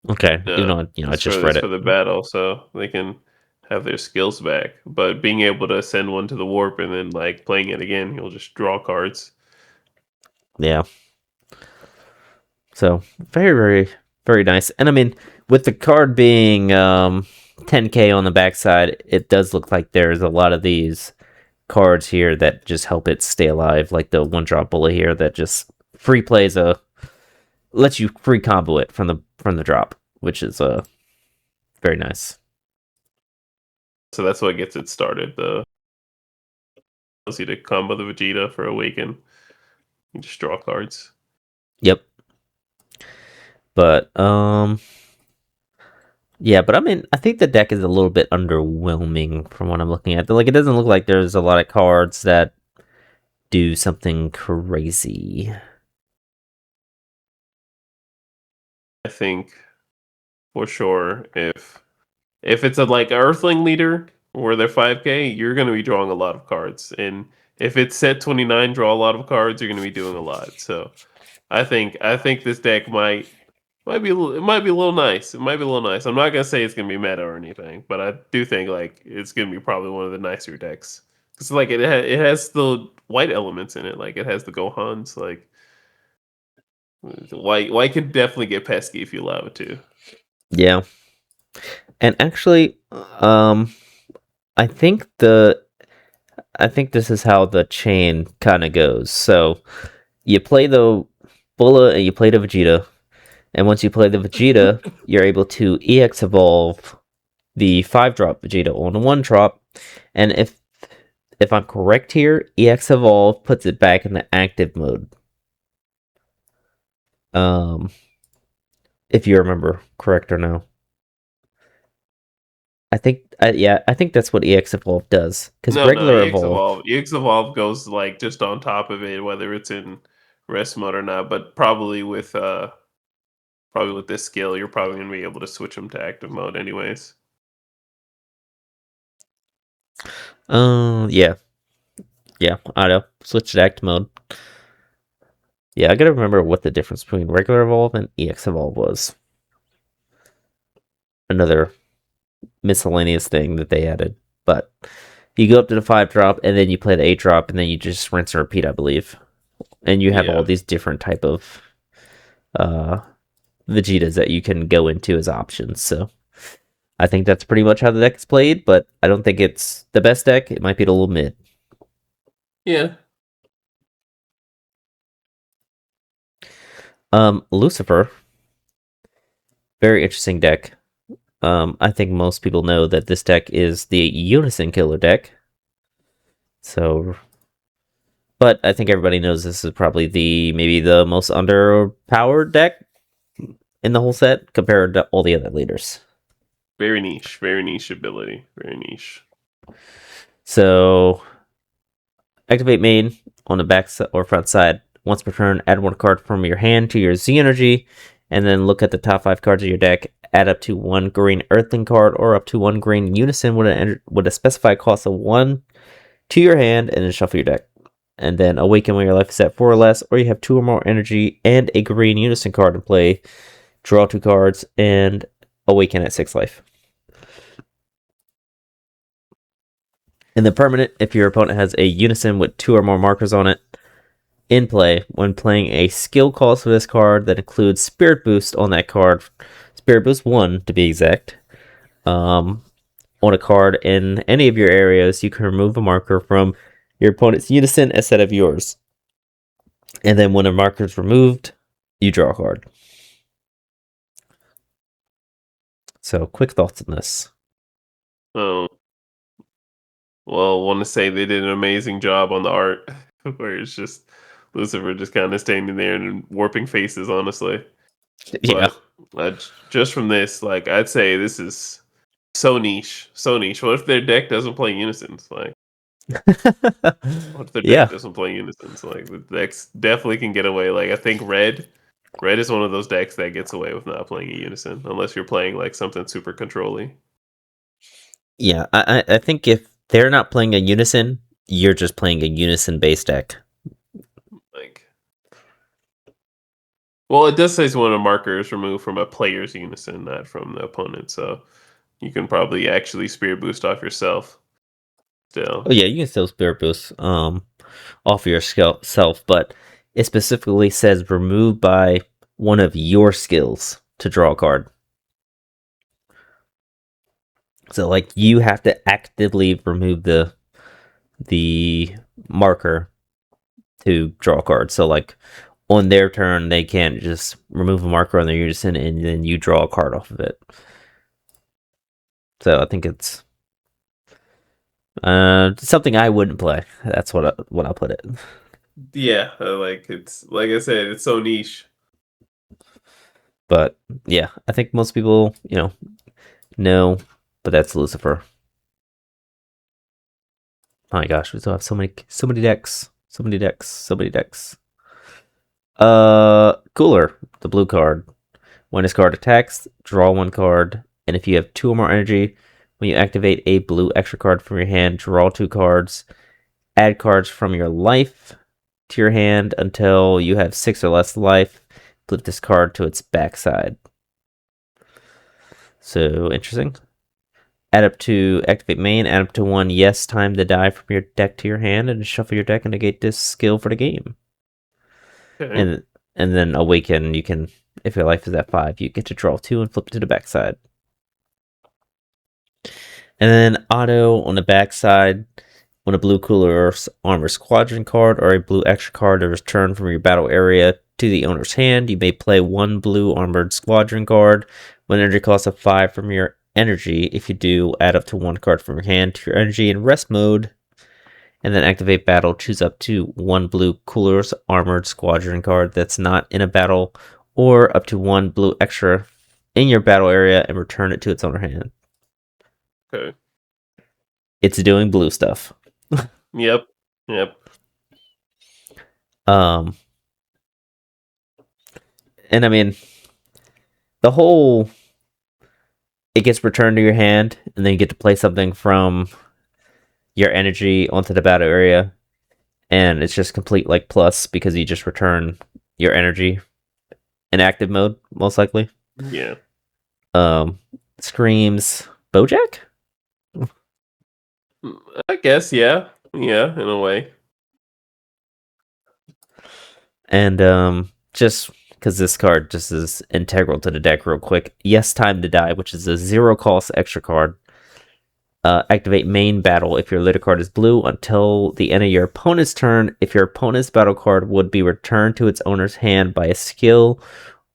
Okay, even no, though I just read it's for it. the battle, so they can have their skills back. But being able to send one to the warp and then like playing it again, you'll just draw cards. Yeah. So very, very, very nice. And I mean, with the card being 10K on the backside, it does look like there's a lot of these cards here that just help it stay alive, like the 1-drop bullet here that just free plays lets you free combo it from the drop, which is very nice. So that's what gets it started. The allows you to combo the Vegeta for Awaken. You just draw cards. Yep. But yeah, but I mean, I think the deck is a little bit underwhelming from what I'm looking at. Like, it doesn't look like there's a lot of cards that do something crazy. I think for sure if it's a like Earthling leader where they're 5K, you're gonna be drawing a lot of cards. And if it's set 29, draw a lot of cards, you're gonna be doing a lot. So I think this deck might be it might be a little nice. It might be a little nice. I'm not gonna say it's gonna be meta or anything, but I do think like it's gonna be probably one of the nicer decks. Cause like it has the white elements in it. Like it has the Gohans. Like the white could definitely get pesky if you allow it to. Yeah. And actually, um, I think this is how the chain kind of goes. So you play the Bulla and you play the Vegeta, and once you play the Vegeta, you're able to EX evolve the 5-drop Vegeta on a 1-drop, and if I'm correct here, EX evolve puts it back in the active mode. Um, if you remember correct or no. I think that's what EX Evolve does. Because No, regular Evolve, EX Evolve goes like just on top of it, whether it's in rest mode or not. But probably with this skill, you're probably gonna be able to switch them to active mode, anyways. yeah, yeah, I know. Switch to active mode. Yeah, I gotta remember what the difference between regular Evolve and EX Evolve was. Another miscellaneous thing that they added, but You go up to the 5 drop, and then you play the 8 drop, and then you just rinse and repeat, I believe. And you have all Yeah. these different type of uh, Vegetas that you can go into as options. So I think that's pretty much how the deck is played, but I don't think it's the best deck. It might be a little mid. Yeah. Lucifer, very interesting deck. I think most people know that this deck is the Unison Killer deck. So, but I think everybody knows this is probably maybe the most underpowered deck in the whole set compared to all the other leaders. Very niche ability. Very niche. So, activate main on the back or front side. Once per turn, add 1 card from your hand to your Z energy, and then look at the top 5 cards of your deck. Add up to 1 green Earthling card or up to 1 green Unison with a specified cost of 1 to your hand, and then shuffle your deck. And then awaken when your life is at 4 or less, or you have 2 or more energy and a green Unison card in play. Draw 2 cards and awaken at 6 life. In the permanent, if your opponent has a Unison with 2 or more markers on it in play, when playing a skill cost for this card that includes Spirit Boost on that card, Spirit Boost 1 to be exact, on a card in any of your areas, you can remove a marker from your opponent's Unison instead of yours. And then when a marker is removed, you draw a card. So, quick thoughts on this. Oh, well, want to say they did an amazing job on the art, where it's just Lucifer just kind of standing there and warping faces, honestly. Yeah. But just from this, like, I'd say this is so niche, so niche. What if their deck doesn't play unisons? Like, what if their Yeah. deck doesn't play unisons? Like, the decks definitely can get away. Like, I think red is one of those decks that gets away with not playing a unison, unless you're playing like something super controlly. Yeah. I think if they're not playing a Unison, you're just playing a Unison base deck. Like, well, it does say it's one of the markers removed from a player's unison, not from the opponent. So you can probably actually spirit boost off yourself Oh still. yeah, you can still Spirit Boost off your self, but it specifically says removed by one of your skills to draw a card. So like you have to actively remove the marker to draw a card. So like on their turn, they can't just remove a marker on their unison and then you draw a card off of it. So I think it's something I wouldn't play. That's what I'll put it. Yeah, like it's like I said, it's so niche. But yeah, I think most people, know, but that's Lucifer. Oh my gosh, we still have so many decks, so many decks, so many decks. Cooler, the blue card. When this card attacks, draw 1 card, and if you have 2 or more energy, when you activate a blue extra card from your hand, draw 2 cards. Add cards from your life to your hand until you have 6 or less life. Flip this card to its backside. So interesting. Add up to activate main, add up to 1 yes time the die from your deck to your hand, and shuffle your deck and negate this skill for the game. Okay. And and then awaken, you can, if your life is at 5, you get to draw 2 and flip it to the backside. And then auto on the backside, when a blue cooler or armor squadron card or a blue extra card is returned from your battle area to the owner's hand, you may play 1 blue armored squadron card when energy cost of 5 from your energy. If you do, add up to 1 card from your hand to your energy in rest mode, and then activate battle. Choose up to 1 blue coolers armored squadron card that's not in a battle, or up to 1 blue extra in your battle area and return it to its owner hand. Okay. It's doing blue stuff. Yep. Yep. Um, and I mean, the whole it gets returned to your hand, and then you get to play something from your energy onto the battle area, and it's just complete like plus because you just return your energy in active mode, most likely. Yeah. Um, Screams BoJack. I guess, yeah. Yeah, in a way. And just because this card just is integral to the deck, real quick. Yes, Time to Die, which is a 0 cost extra card. Activate main battle if your leader card is blue until the end of your opponent's turn. If your opponent's battle card would be returned to its owner's hand by a skill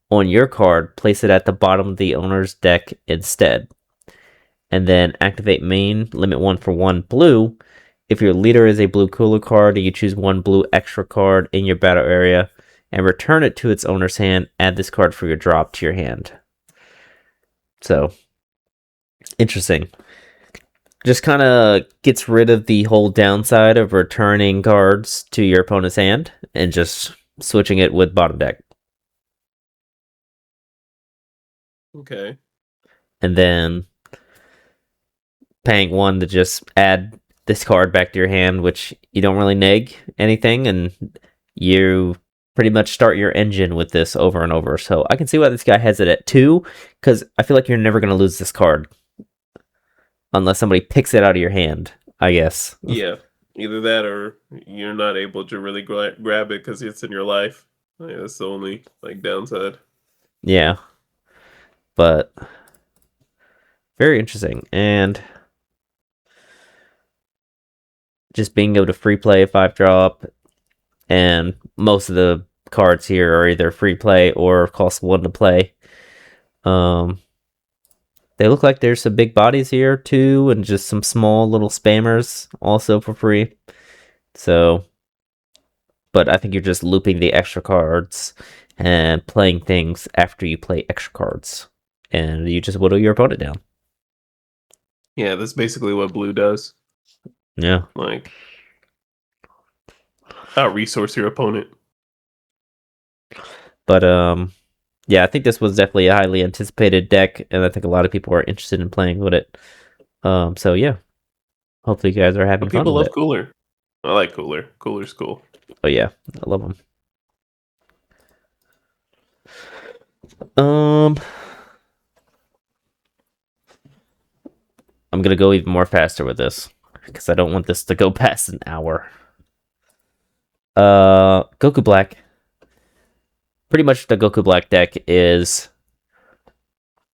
on your card, place it at the bottom of the owner's deck instead. And then activate main, limit 1 for 1 blue. If your leader is a blue cooler card and you choose 1 blue extra card in your battle area and return it to its owner's hand, add this card for your drop to your hand. So, interesting. Just kind of gets rid of the whole downside of returning cards to your opponent's hand and just switching it with bottom deck. Okay. And then paying 1 to just add this card back to your hand, which you don't really neg anything, and you pretty much start your engine with this over and over. So I can see why this guy has it at 2, because I feel like you're never going to lose this card unless somebody picks it out of your hand, I guess. Yeah. Either that or you're not able to really grab it because it's in your life. Like, that's the only like downside. Yeah. But very interesting. And just being able to free play a 5 drop, and most of the cards here are either free play or cost 1 to play. They look like there's some big bodies here too, and just some small little spammers also for free. So, but I think you're just looping the extra cards and playing things after you play extra cards, and you just whittle your opponent down. Yeah, that's basically what blue does. Yeah. Like, out resource your opponent. But yeah, I think this was definitely a highly anticipated deck, and I think a lot of people are interested in playing with it. So yeah, hopefully you guys are having But fun people with love it. Cooler. I like Cooler. Cooler's cool. Oh yeah, I love them. Um, I'm gonna go even more faster with this because I don't want this to go past an hour. Goku Black. Pretty much the Goku Black deck is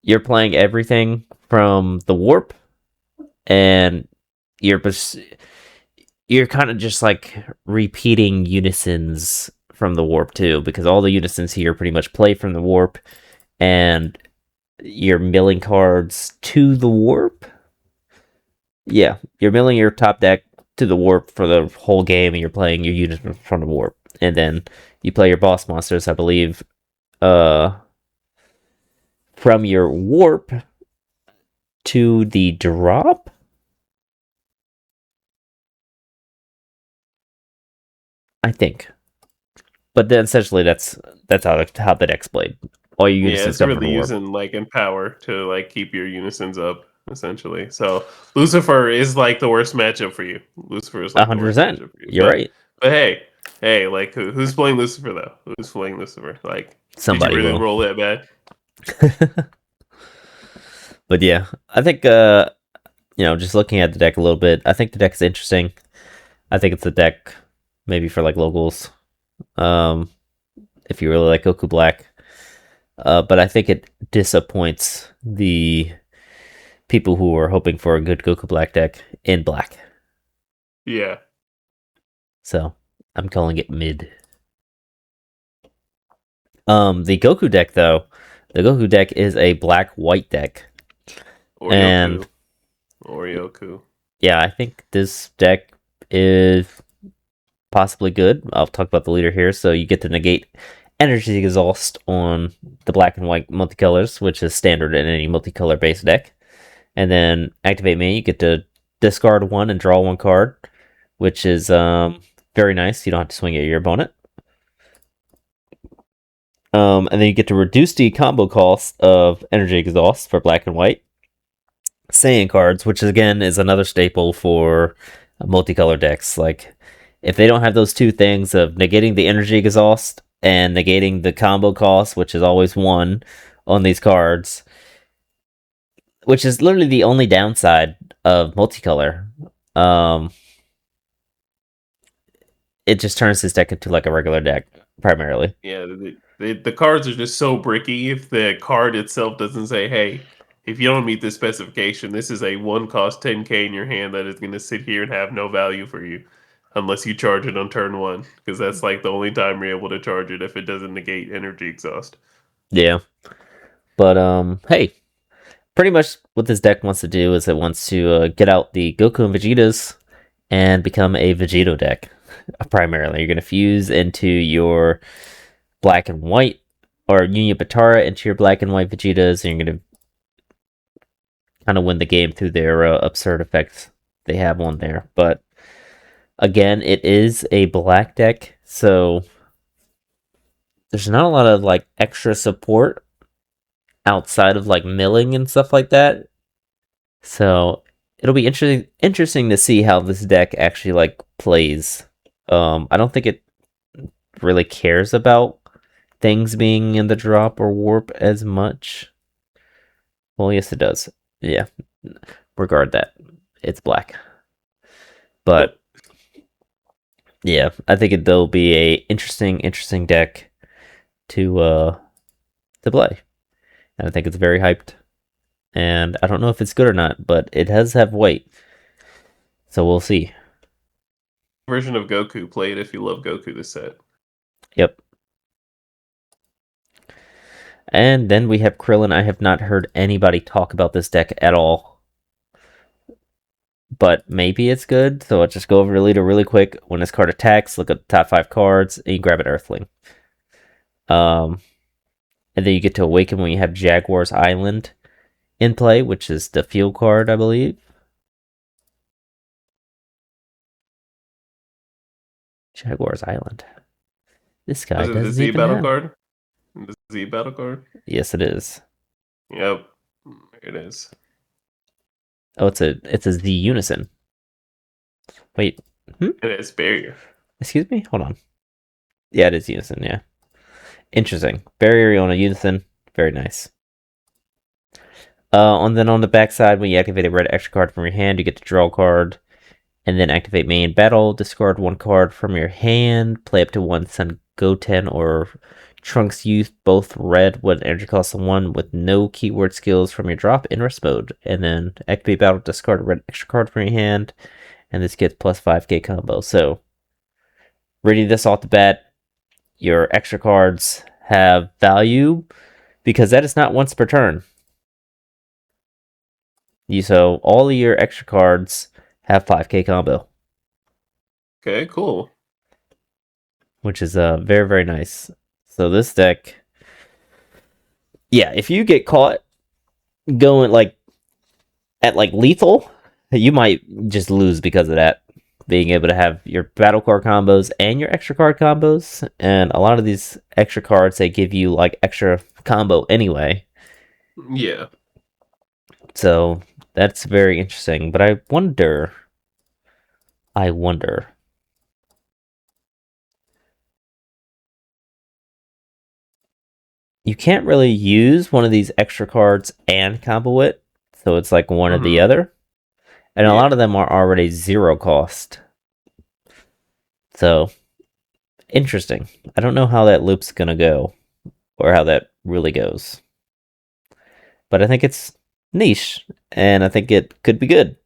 you're playing everything from the warp, and you're kind of just like repeating unisons from the warp too, because all the unisons here pretty much play from the warp, and you're milling cards to the warp. Yeah, you're milling your top deck to the warp for the whole game, and you're playing your units from the warp, and then you play your boss monsters, I believe, uh, from your warp to the drop. I think, but then essentially that's how the deck's played. All your Yeah, unisons it's come from really the warp. using like Empower to like keep your unisons up, essentially. So Lucifer is like the worst matchup for you. Lucifer is like the worst 100%. matchup for you. You're right. But hey, like who's playing Lucifer though? Who's playing Lucifer? Like, did you Somebody really will. roll that bad? But yeah, I think just looking at the deck a little bit, I think the deck's interesting. I think it's a deck maybe for like locals. Um, if you really like Goku Black. But I think it disappoints the people who are hoping for a good Goku Black deck in black. Yeah. So I'm calling it mid. The Goku deck though, the Goku deck is a black white deck. And Orioku. Orioku. yeah, I think this deck is possibly good. I'll talk about the leader here. So you get to negate energy exhaust on the black and white multicolors, which is standard in any multicolor based deck. And then activate main, you get to discard 1 and draw 1 card, which is very nice. You don't have to swing at your opponent. And then you get to reduce the combo cost of energy exhaust for black and white. Saiyan cards, which again is another staple for multicolor decks. Like, if they don't have those two things of negating the energy exhaust and negating the combo cost, which is always 1 on these cards, which is literally the only downside of multicolor. Um, it just turns this deck into like a regular deck primarily. Yeah, the cards are just so bricky. If the card itself doesn't say, "Hey, if you don't meet this specification, this is a one cost 10K in your hand that is going to sit here and have no value for you, unless you charge it on turn one, because that's like the only time you're able to charge it if it doesn't negate energy exhaust." Yeah, but hey, pretty much what this deck wants to do is it wants to get out the Goku and Vegetas and become a Vegito deck. Primarily, you're going to fuse into your black and white or Union Batara into your black and white Vegetas, and you're going to kind of win the game through their absurd effects they have on there. But again, it is a black deck, so there's not a lot of like extra support outside of like milling and stuff like that. So it'll be interesting to see how this deck actually like plays. I don't think it really cares about things being in the drop or warp as much. Well, yes, it does. Yeah, regard that. It's black. But Yep. yeah, I think there'll be a interesting deck to play. And I think it's very hyped. And I don't know if it's good or not, but it does have weight. So we'll see. Version of Goku played if you love Goku the set. Yep. And then we have Krillin. I have not heard anybody talk about this deck at all. But maybe it's good. So I'll just go over the leader really quick. When this card attacks, look at the top 5 cards, and you grab an Earthling. And then you get to awaken when you have Jaguar's Island in play, which is the field card, I believe. Jaguar's Island. This guy Was it the doesn't Z even battle have. card? The Z battle card? Yes, it is. Yep. It is. Oh, it's a Z Unison. Wait, It is barrier. excuse me. Hold on. Yeah, it is Unison. Yeah, interesting. Barrier on a Unison. Very nice. And then on the backside, when you activate a red extra card from your hand, you get to draw a card, and then activate main battle. Discard 1 card from your hand. Play up to 1 Sun Goten or Trunks Youth, both red with energy cost of 1 with no keyword skills from your drop in rest mode. And then activate battle, discard a red extra card from your hand, and this gets plus 5k combo. So, reading this off the bat, your extra cards have value because that is not once per turn. So all of your extra cards have 5k combo, Okay, cool. which is very very nice. So this deck, yeah, if you get caught going like at like lethal, you might just lose because of that. Being able to have your battle card combos and your extra card combos, and a lot of these extra cards they give you like extra combo anyway. Yeah. So that's very interesting. But I wonder. You can't really use one of these extra cards and combo it, so it's like one or the Hmm. other. And a lot Yeah. of them are already 0 cost. So interesting. I don't know how that loop's gonna go, or how that really goes. But I think it's niche, and I think it could be good.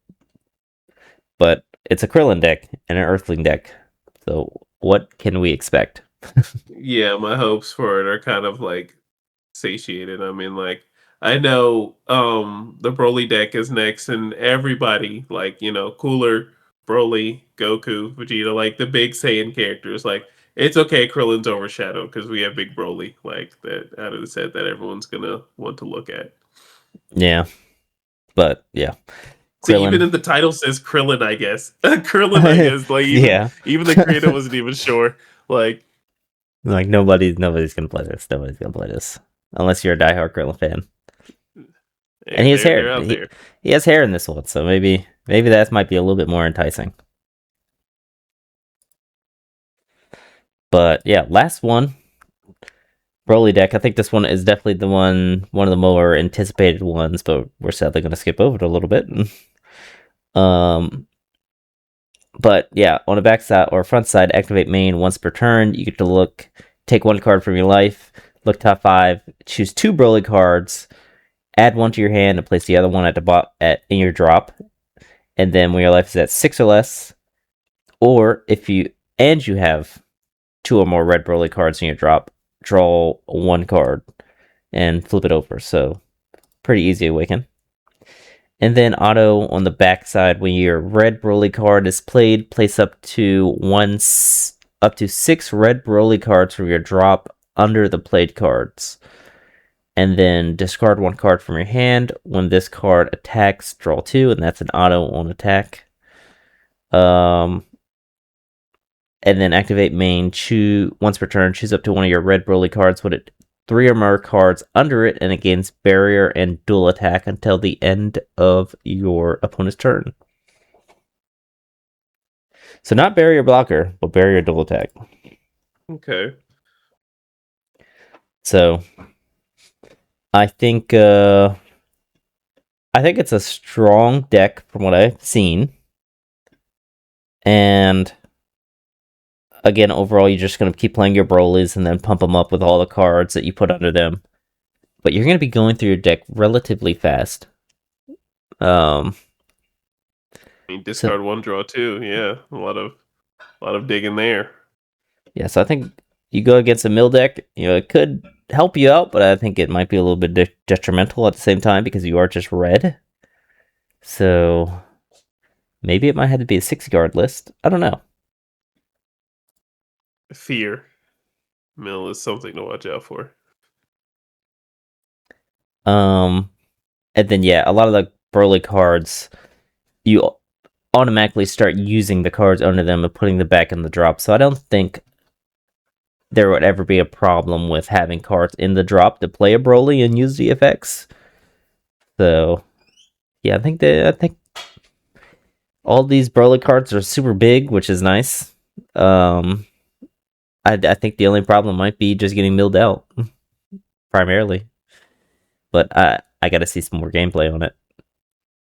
But it's a Krillin deck and an Earthling deck. So what can we expect? Yeah, my hopes for it are kind of like satiated. I mean, like I know the Broly deck is next and everybody like, Cooler, Broly, Goku, Vegeta, like the big Saiyan characters, like it's okay Krillin's overshadowed because we have Big Broly, like that out of the set that everyone's gonna want to look at. Yeah, but yeah, See, even Krillin. in the title says Krillin, I guess. Krillin, I guess. Like even Yeah. even the creator wasn't even sure. Like, Like nobody's gonna play this. Nobody's gonna play this unless you're a diehard Krillin fan. And hey, he has they're hair. out He, there. he has hair in this one, so maybe that might be a little bit more enticing. But yeah, last one, Broly deck. I think this one is definitely one of the more anticipated ones, but we're sadly gonna skip over it a little bit. um, But yeah, on the back side or front side, activate main once per turn. You get to take one card from your life, look top five, choose two Broly cards, add one to your hand, and place the other one at the in your drop. And then when your life is at 6 or less, or if you have two or more red Broly cards in your drop, draw one card and flip it over. So pretty easy awaken. And then auto on the back side, when your red Broly card is played, place up to 6 red Broly cards from your drop under the played cards. And then discard one card from your hand. When this card attacks, draw two, and that's an auto on attack. And then activate main. Once per turn, choose up to one of your red Broly cards with it 3 or more cards under it, and it gains barrier and dual attack until the end of your opponent's turn. So not barrier blocker, but barrier dual attack. Okay. So I think it's a strong deck from what I've seen. And again, overall, you're just going to keep playing your Brolys and then pump them up with all the cards that you put under them. But you're going to be going through your deck relatively fast. Discard one, draw two. Yeah, a lot of digging there. Yeah, so I think you go against a mill deck, it could help you out, but I think it might be a little bit detrimental at the same time because you are just red. So maybe it might have to be a 6-card list. I don't know. Fear. Mill is something to watch out for. And then yeah, a lot of the Broly cards, you automatically start using the cards under them and putting them back in the drop. So I don't think there would ever be a problem with having cards in the drop to play a Broly and use the effects. So yeah, I think all these Broly cards are super big, which is nice. I think the only problem might be just getting milled out, primarily. But I got to see some more gameplay on it.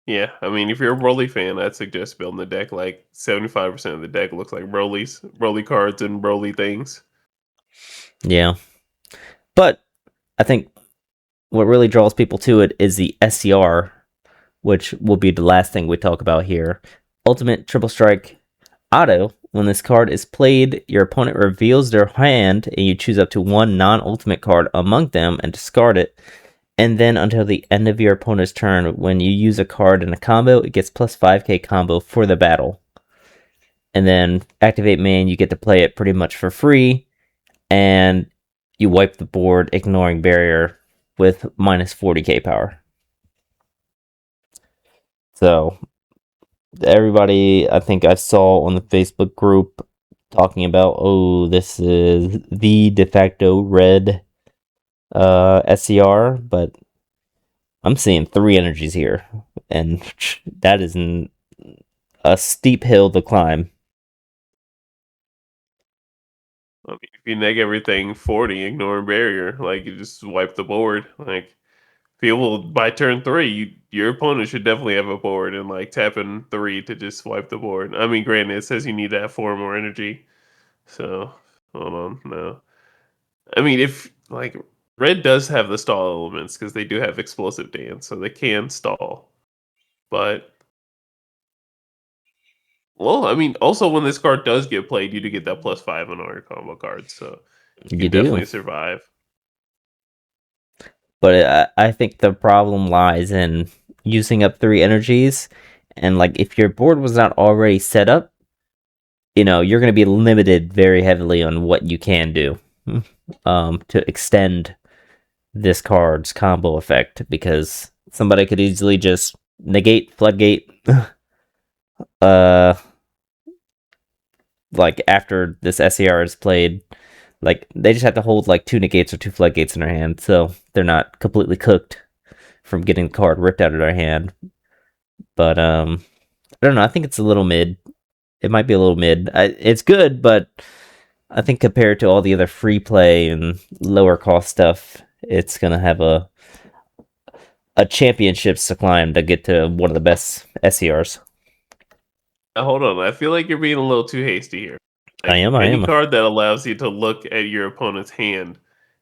Yeah, I mean, if you're a Broly fan, I'd suggest building the deck. Like 75% of the deck looks like Broly cards, and Broly things. Yeah, but I think what really draws people to it is the SCR, which will be the last thing we talk about here. Ultimate Triple Strike Auto. When this card is played, your opponent reveals their hand, and you choose up to one non-ultimate card among them and discard it. And then until the end of your opponent's turn, when you use a card in a combo, it gets plus 5k combo for the battle. And then activate main, you get to play it pretty much for free, and you wipe the board, ignoring barrier with minus 40k power. So everybody, I think I saw on the Facebook group talking about, oh, this is the de facto red SCR, but I'm seeing 3 energies here, and that is a steep hill to climb. I mean, if you neg everything 40, ignoring barrier, like you just wipe the board. Like people by turn 3, your opponent should definitely have a board and like tapping 3 to just wipe the board. I mean, granted, it says you need to have 4 more energy. So hold on, no. I mean, if like red does have the stall elements because they do have explosive dance, so they can stall. But well, I mean, also when this card does get played, you do get that +5 on all your combo cards, so you You can do. definitely survive. But I think the problem lies in using up 3 energies, and like if your board was not already set up, you're going to be limited very heavily on what you can do to extend this card's combo effect, because somebody could easily just negate floodgate like after this SCR is played. Like they just have to hold like 2 negates or 2 floodgates in their hand, so they're not completely cooked from getting the card ripped out of their hand. But I don't know, I think it's a little mid. It might be a little mid. It's good, but I think compared to all the other free play and lower cost stuff, it's gonna have a championships to climb to get to one of the best SCRs. hold on. I feel like you're being a little too hasty here. I Like am. I any am. card that allows you to look at your opponent's hand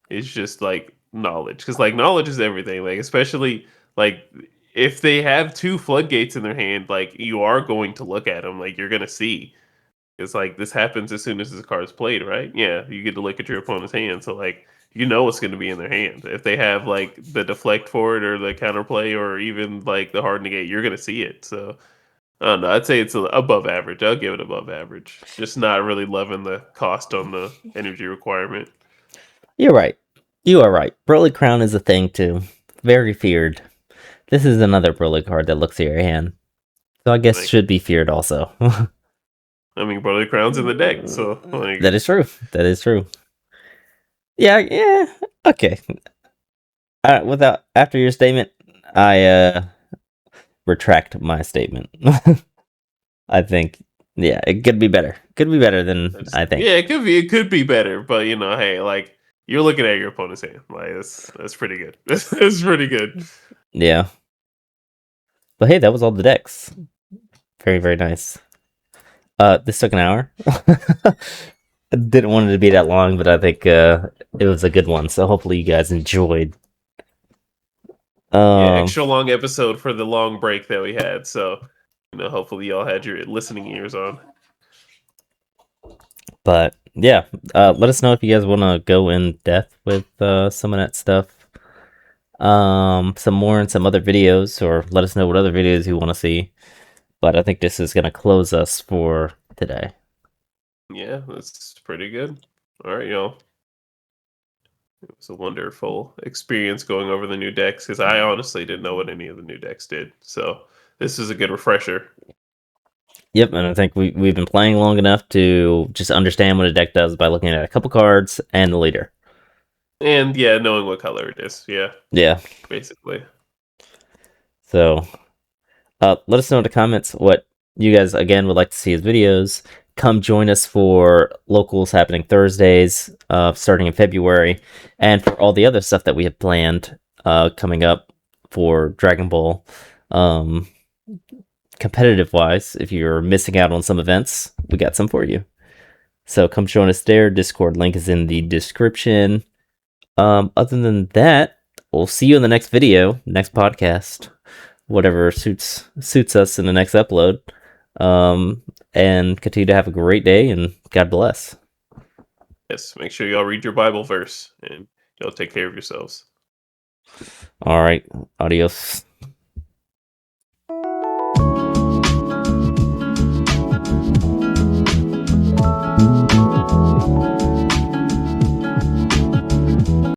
is just like knowledge, because like knowledge is everything. Like especially like if they have two floodgates in their hand, like you are going to look at them. Like you're gonna see. It's like this happens as soon as this card is played, right? Yeah, you get to look at your opponent's hand, so like you know what's going to be in their hand. If they have like the deflect for it or the counterplay or even like the hard negate, you're going to see it. So I don't know. I'd say it's above average. I'll give it above average. Just not really loving the cost on the energy requirement. You're right. You are right. Broly Crown is a thing too. Very feared. This is another Broly card that looks at your hand. So I guess Like should be feared also. I mean, Brother Crown's in the deck, so like That is true. That is true. Yeah, yeah. Okay. Without after your statement, I retract my statement. I think yeah, it could be better. Could be better than I think. yeah, it could be better, but hey, like you're looking at your opponent's hand. Like that's pretty good. That's pretty good. Yeah. But hey, that was all the decks. Very, very nice. This took an hour. I didn't want it to be that long, but I think it was a good one. So hopefully you guys enjoyed. Yeah, Um, extra long episode for the long break that we had. So, hopefully y'all had your listening ears on. but yeah, let us know if you guys want to go in depth with some of that stuff. Some more in some other videos, or let us know what other videos you want to see. But I think this is gonna close us for today. Yeah, that's pretty good. All right, y'all. It was a wonderful experience going over the new decks because I honestly didn't know what any of the new decks did. So this is a good refresher. Yep, and I think we've been playing long enough to just understand what a deck does by looking at a couple cards and the leader. And yeah, knowing what color it is. Yeah, Yeah. basically. So let us know in the comments what you guys again would like to see as videos. Come join us for locals happening Thursdays, starting in February, and for all the other stuff that we have planned coming up for Dragon Ball. Competitive wise, if you're missing out on some events, we got some for you. So come join us there. Discord link is in the description. Other than that, we'll see you in the next video, next podcast, whatever suits us in the next upload. And continue to have a great day and God bless. Yes, make sure y'all read your Bible verse and y'all take care of yourselves. All right, adios.